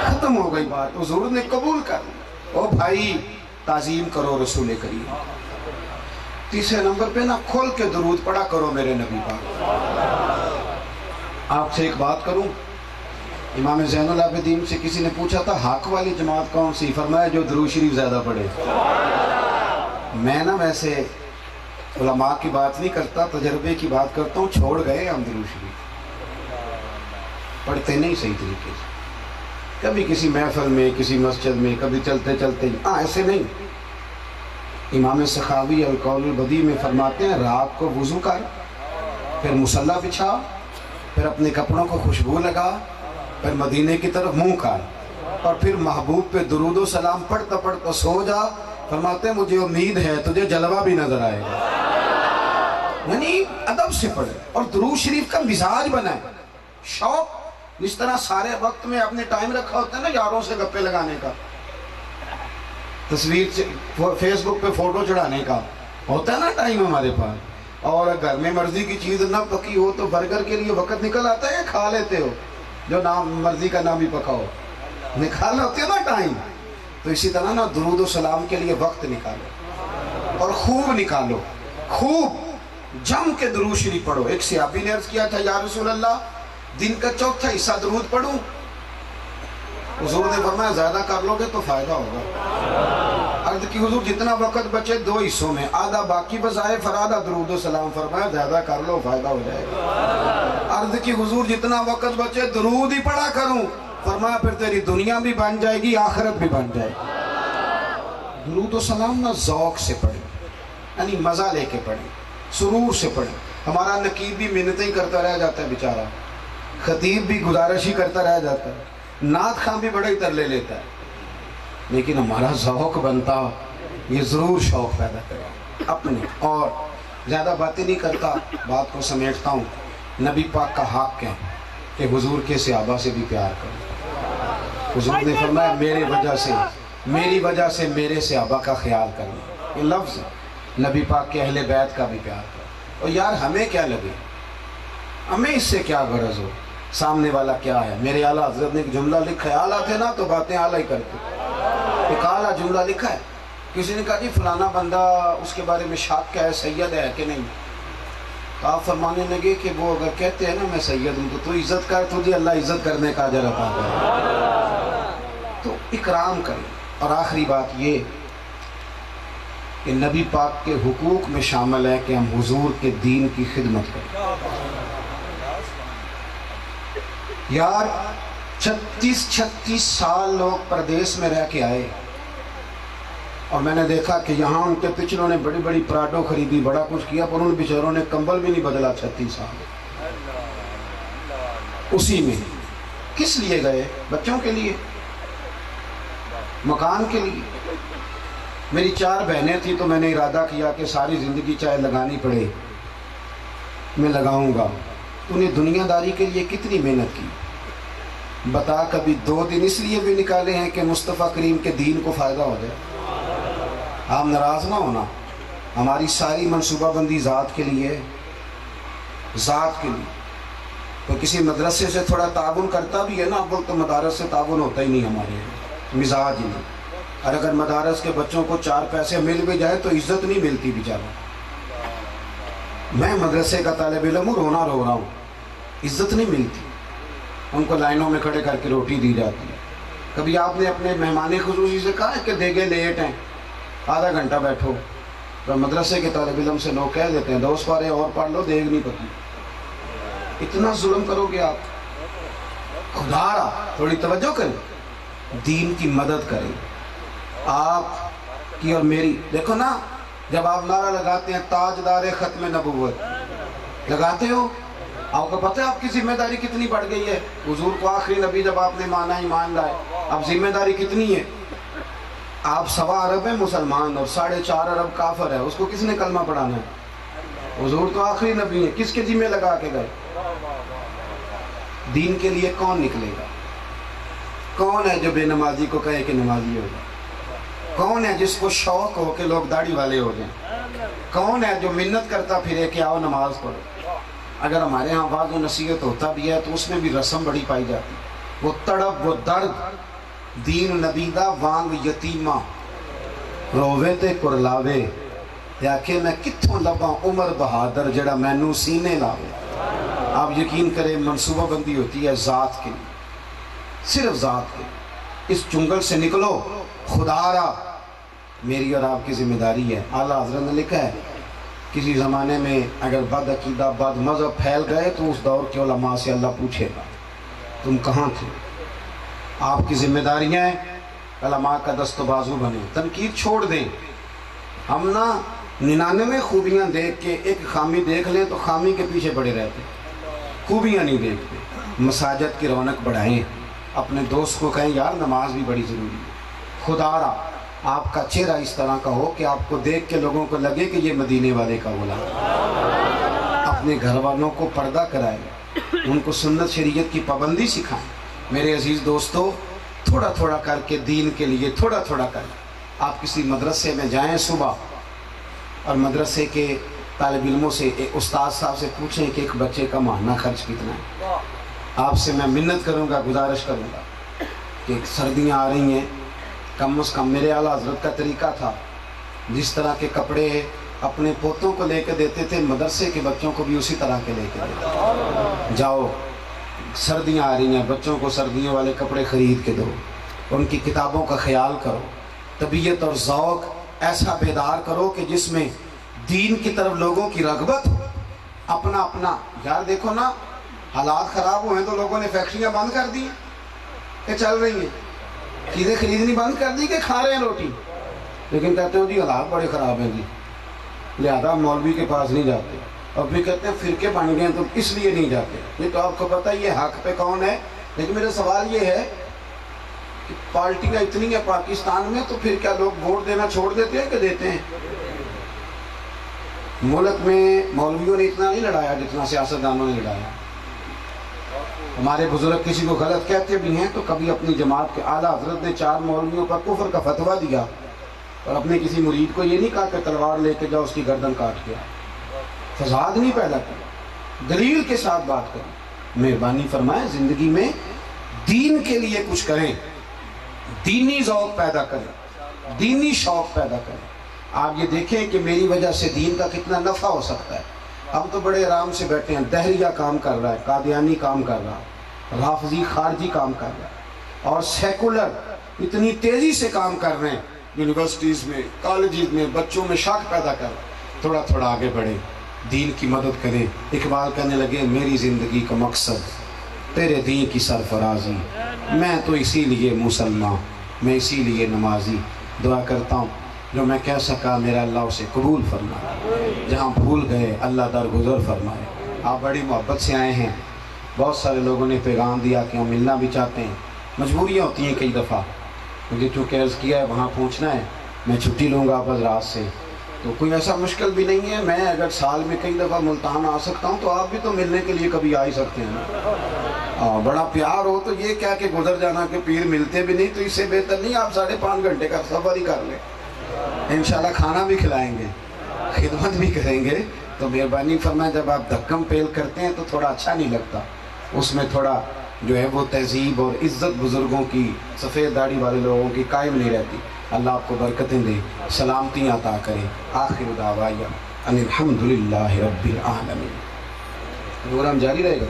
ختم ہو گئی بات، حضور نے قبول کر لی۔ او بھائی تعظیم کرو رسول کریم۔ تیسرے نمبر پہ نا کھول کے درود پڑھا کرو میرے نبی پاک۔ آپ سے ایک بات کروں، امام زین العابدین سے کسی نے پوچھا تھا حق والی جماعت کون سی؟ فرمایا جو درود شریف زیادہ پڑھے۔ میں نا ویسے علماء کی بات نہیں کرتا، تجربے کی بات کرتا ہوں، چھوڑ گئے ہم درود شریف، پڑھتے نہیں صحیح طریقے سے، کبھی کسی محفل میں، کسی مسجد میں، کبھی چلتے چلتے، ایسے نہیں۔ امام سخاوی القول البدیع میں فرماتے ہیں رات کو وضو کر، پھر مصلی بچھا، پھر اپنے کپڑوں کو خوشبو لگا، پھر مدینے کی طرف منہ کر، اور پھر محبوب پہ درود و سلام پڑھتا پڑھتا سو جا۔ فرماتے ہیں مجھے امید ہے تجھے جلوہ بھی نظر آئے گا۔ یعنی ادب سے پڑھے اور درود شریف کا مزاج بنائے، شوق۔ جس طرح سارے وقت میں اپنے ٹائم رکھا ہوتا ہے نا یاروں سے گپے لگانے کا، تصویر فیس بک پہ فوٹو چڑھانے کا ہوتا ہے نا ٹائم ہمارے پاس، اور گھر میں مرضی کی چیز نہ پکی ہو تو برگر کے لیے وقت نکل آتا ہے، کھا لیتے ہو جو نام مرضی کا نام ہی پکا ہو، نکال ہوتے ہیں نا ٹائم۔ تو اسی طرح نا درود و سلام کے لیے وقت نکالو اور خوب نکالو، خوب جم کے درود شریف پڑھو۔ ایک صحابی نے عرض کیا تھا یا رسول اللہ دن کا چوتھا حصہ درود پڑھوں؟ حضور نے فرمایا زیادہ کر لو گے تو فائدہ ہوگا۔ عرض کی حضور جتنا وقت بچے 2 حصوں میں، آدھا باقی بجائے فرادہ درود و سلام، فرمایا زیادہ کر لو فائدہ ہو جائے گا۔ عرض کی حضور جتنا وقت بچے درود ہی پڑھا کروں، فرمایا پھر تیری دنیا بھی بن جائے گی آخرت بھی بن جائے گی۔ درود و سلام نہ ذوق سے پڑھیں، یعنی مزہ لے کے پڑھیں، سرور سے پڑھیں۔ ہمارا نقیب بھی منتیں ہی کرتا رہ جاتا ہے بیچارہ، خطیب بھی گزارش ہی کرتا رہ جاتا ہے، نعت خواں بھی بڑا ہی ترلے لیتا ہے، لیکن ہمارا ذوق بنتا یہ ضرور شوق پیدا کرے اپنے۔ اور زیادہ باتیں نہیں کرتا، بات کو سمیٹتا ہوں۔ نبی پاک کا حق ہے کہ حضور کے صحابہ سے بھی پیار کرو۔ حضور نے فرمایا میری وجہ سے میرے صحابہ کا خیال کرنا، یہ لفظ نبی پاک کے اہل بیت کا بھی پیار کرو۔ اور یار ہمیں کیا لگے، ہمیں اس سے کیا غرض ہو، سامنے والا کیا ہے۔ میرے اعلیٰ حضرت نے ایک جملہ لکھا ہے، اعلیٰ تھے نا تو باتیں اعلیٰ ہی کرتے، ایک اعلیٰ جملہ لکھا ہے۔ کسی نے کہا جی فلانا بندہ اس کے بارے میں شک ہے، سید ہے کہ نہیں؟ آپ فرمانے لگے کہ وہ اگر کہتے ہیں نا میں سید ہوں تو عزت کر، تجھے اللہ عزت کرنے کا اجر عطا کرے، تو اکرام کریں۔ اور آخری بات یہ کہ نبی پاک کے حقوق میں شامل ہے کہ ہم حضور کے دین کی خدمت کریں۔ یار 36 سال لوگ پردیس میں رہ کے آئے، اور میں نے دیکھا کہ یہاں ان کے پچھلوں نے بڑی بڑی پراڈو خریدی، بڑا کچھ کیا، پر ان بیچاروں نے کمبل بھی نہیں بدلا 36 سال۔ اسی میں کس لیے گئے؟ بچوں کے لیے، مکان کے لیے۔ میری 4 بہنیں تھیں تو میں نے ارادہ کیا کہ ساری زندگی چاہے لگانی پڑے میں لگاؤں گا۔ تو نے دنیا داری کے لیے کتنی محنت کی، بتا کبھی 2 دن اس لیے بھی نکالے ہیں کہ مصطفیٰ کریم کے دین کو فائدہ ہو جائے؟ آپ ناراض نہ ہونا، ہماری ساری منصوبہ بندی ذات کے لیے، ذات کے لیے۔ تو کسی مدرسے سے تھوڑا تعاون کرتا بھی ہے نا، اب تو مدارس سے تعاون ہوتا ہی نہیں ہمارے یہاں، مزاج ہی نہیں۔ اور اگر مدارس کے بچوں کو 4 پیسے مل بھی جائے تو عزت نہیں ملتی بیچارہ۔ میں مدرسے کا طالب علم ہوں، رونا رو رہا ہوں، عزت نہیں ملتی۔ ان کو لائنوں میں کھڑے کر کے روٹی دی جاتی ہے۔ کبھی آپ نے اپنے مہمان خصوصی سے کہا ہے کہ دیگے لیٹ ہیں، آدھا گھنٹہ بیٹھو؟ تو مدرسے کے طالب علم سے لوگ کہہ دیتے ہیں 2 پارے اور پڑھ لو، دیگ نہیں پکی۔ اتنا ظلم کرو گے آپ؟ خدا را تھوڑی توجہ کریں، دین کی مدد کریں آپ کی اور میری۔ دیکھو نا، جب آپ نعرہ لگاتے ہیں تاجدار ختم نبوت، لگاتے ہو، آپ کو پتہ ہے آپ کی ذمہ داری کتنی بڑھ گئی ہے؟ حضور کو آخری نبی جب آپ نے مانا، ایمان لائے، اب ذمہ داری کتنی ہے؟ آپ 1.25 ارب ہیں مسلمان اور 4.5 ارب کافر ہے، اس کو کس نے کلمہ پڑھانا ہے؟ حضور تو آخری نبی ہے، کس کے ذمہ لگا کے گئے؟ دین کے لیے کون نکلے گا؟ کون ہے جو بے نمازی کو کہے کہ نمازی ہوگا؟ کون ہے جس کو شوق ہو کہ لوگ داڑھی والے ہو جائیں؟ کون ہے جو منت کرتا پھرے کہ آؤ نماز پڑھو؟ اگر ہمارے ہاں واضح و نصیحت ہوتا بھی ہے تو اس میں بھی رسم بڑی پائی جاتی، وہ تڑپ، وہ درد، دین نبی دا وانگ یتیمہ رووے تے کرلاوے، یا کہ میں کتھوں لباں عمر بہادر جڑا مینوں سینے لاوے۔ آپ یقین کریں، منصوبہ بندی ہوتی ہے ذات کے لیے، صرف ذات کے لیے۔ اس جنگل سے نکلو، خدا را میری اور آپ کی ذمہ داری ہے۔ اعلیٰ حضرت نے لکھا ہے کسی زمانے میں اگر بد عقیدہ، بد مذہب پھیل گئے تو اس دور کے علماء سے اللہ پوچھے گا تم کہاں تھے؟ آپ کی ذمہ داریاں ہیں، علماء کا دست و بازو بنے، تنقید چھوڑ دیں۔ ہم نا 99 خوبیاں دیکھ کے ایک خامی دیکھ لیں تو خامی کے پیچھے پڑے رہتے، خوبیاں نہیں دیکھتے۔ مساجد کی رونق بڑھائیں، اپنے دوست کو کہیں یار نماز بھی بڑی ضروری ہے۔ خدا را آپ کا چہرہ اس طرح کا ہو کہ آپ کو دیکھ کے لوگوں کو لگے کہ یہ مدینے والے کا غلام۔ اپنے گھر والوں کو پردہ کرائیں، ان کو سنت شریعت کی پابندی سکھائیں۔ میرے عزیز دوستو، تھوڑا تھوڑا کر کے دین کے لیے تھوڑا تھوڑا کر، آپ کسی مدرسے میں جائیں صبح اور مدرسے کے طالب علموں سے، استاد صاحب سے پوچھیں کہ ایک بچے کا ماہانہ خرچ کتنا ہے۔ آپ سے میں منت کروں گا، گزارش کروں گا کہ سردیاں آ رہی ہیں، کم از کم میرے اعلیٰ حضرت کا طریقہ تھا، جس طرح کے کپڑے اپنے پوتوں کو لے کے دیتے تھے، مدرسے کے بچوں کو بھی اسی طرح کے لے کے دیتے۔ جاؤ، سردیاں آ رہی ہیں، بچوں کو سردیوں والے کپڑے خرید کے دو، ان کی کتابوں کا خیال کرو، طبیعت اور ذوق ایسا بیدار کرو کہ جس میں دین کی طرف لوگوں کی رغبت ہو۔ اپنا اپنا یار دیکھو نا، حالات خراب ہوئے تو لوگوں نے فیکٹریاں بند کر دی کہ چل رہی ہیں، چیزیں خریدنی بند کر دی کہ کھا رہے ہیں روٹی، لیکن کہتے ہیں جی حالات بڑے خراب ہیں جی، لہذا مولوی کے پاس نہیں جاتے۔ اور پھر کہتے ہیں فرقے بن گئے ہیں تو اس لیے نہیں جاتے۔ یہ تو آپ کو پتہ یہ حق پہ کون ہے۔ لیکن میرا سوال یہ ہے کہ پارٹیاں اتنی ہیں پاکستان میں، تو پھر کیا لوگ ووٹ دینا چھوڑ دیتے ہیں کہ دیتے ہیں؟ ملک میں مولویوں نے اتنا نہیں لڑایا جتنا سیاستدانوں نے لڑایا۔ ہمارے بزرگ کسی کو غلط کہتے بھی ہیں تو کبھی اپنی جماعت کے اعلیٰ حضرت نے 4 مولویوں پر کفر کا فتویٰ دیا، اور اپنے کسی مرید کو یہ نہیں کہا کہ تلوار لے کے جاؤ اس کی گردن کاٹ کے، فساد نہیں پیدا کیا، دلیل کے ساتھ بات کریں۔ مہربانی فرمائیں زندگی میں دین کے لیے کچھ کریں، دینی ذوق پیدا کریں، دینی شوق پیدا کریں۔ آپ یہ دیکھیں کہ میری وجہ سے دین کا کتنا نفع ہو سکتا ہے۔ ہم تو بڑے آرام سے بیٹھے ہیں، دہریہ کام کر رہا ہے، قادیانی کام کر رہا ہے، رافضی خارجی کام کر رہا ہے، اور سیکولر اتنی تیزی سے کام کر رہے ہیں، یونیورسٹیز میں، کالجز میں، بچوں میں شک پیدا کر۔ تھوڑا تھوڑا آگے بڑھیں، دین کی مدد کریں۔ اقبال کہنے لگے میری زندگی کا مقصد تیرے دین کی سرفرازی، میں تو اسی لیے مسلمان، میں اسی لیے نمازی۔ دعا کرتا ہوں جو میں کہہ سکا میرا اللہ اسے قبول فرمائے، جہاں بھول گئے اللہ درگزر فرمائے۔ آپ بڑی محبت سے آئے ہیں، بہت سارے لوگوں نے پیغام دیا کہ ہم ملنا بھی چاہتے ہیں، مجبوریاں ہوتی ہیں کئی دفعہ، مجھے چونکہ عرض کیا ہے وہاں پہنچنا ہے، میں چھٹی لوں گا آپ حضرات سے، تو کوئی ایسا مشکل بھی نہیں ہے. میں اگر سال میں کئی دفعہ ملتان آ سکتا ہوں تو آپ بھی تو ملنے کے لیے کبھی آ ہی سکتے ہیں نا. بڑا پیار ہو تو یہ کیا کہ گزر جانا کہ پیر ملتے بھی نہیں, تو اس سے بہتر نہیں آپ 5.5 گھنٹے کا سفر ہی کر لیں. انشاءاللہ کھانا بھی کھلائیں گے, خدمت بھی کریں گے. تو مہربانی فرمائیں, جب آپ دھکم پیل کرتے ہیں تو تھوڑا اچھا نہیں لگتا, اس میں تھوڑا جو ہے وہ تہذیب اور عزت بزرگوں کی, سفید داڑھی والے لوگوں کی قائم نہیں رہتی. اللہ آپ کو برکتیں دے, سلامتیاں عطا کرے. آخر دعوانا ان الحمدللہ رب العالمین. پروگرام جاری رہے گا.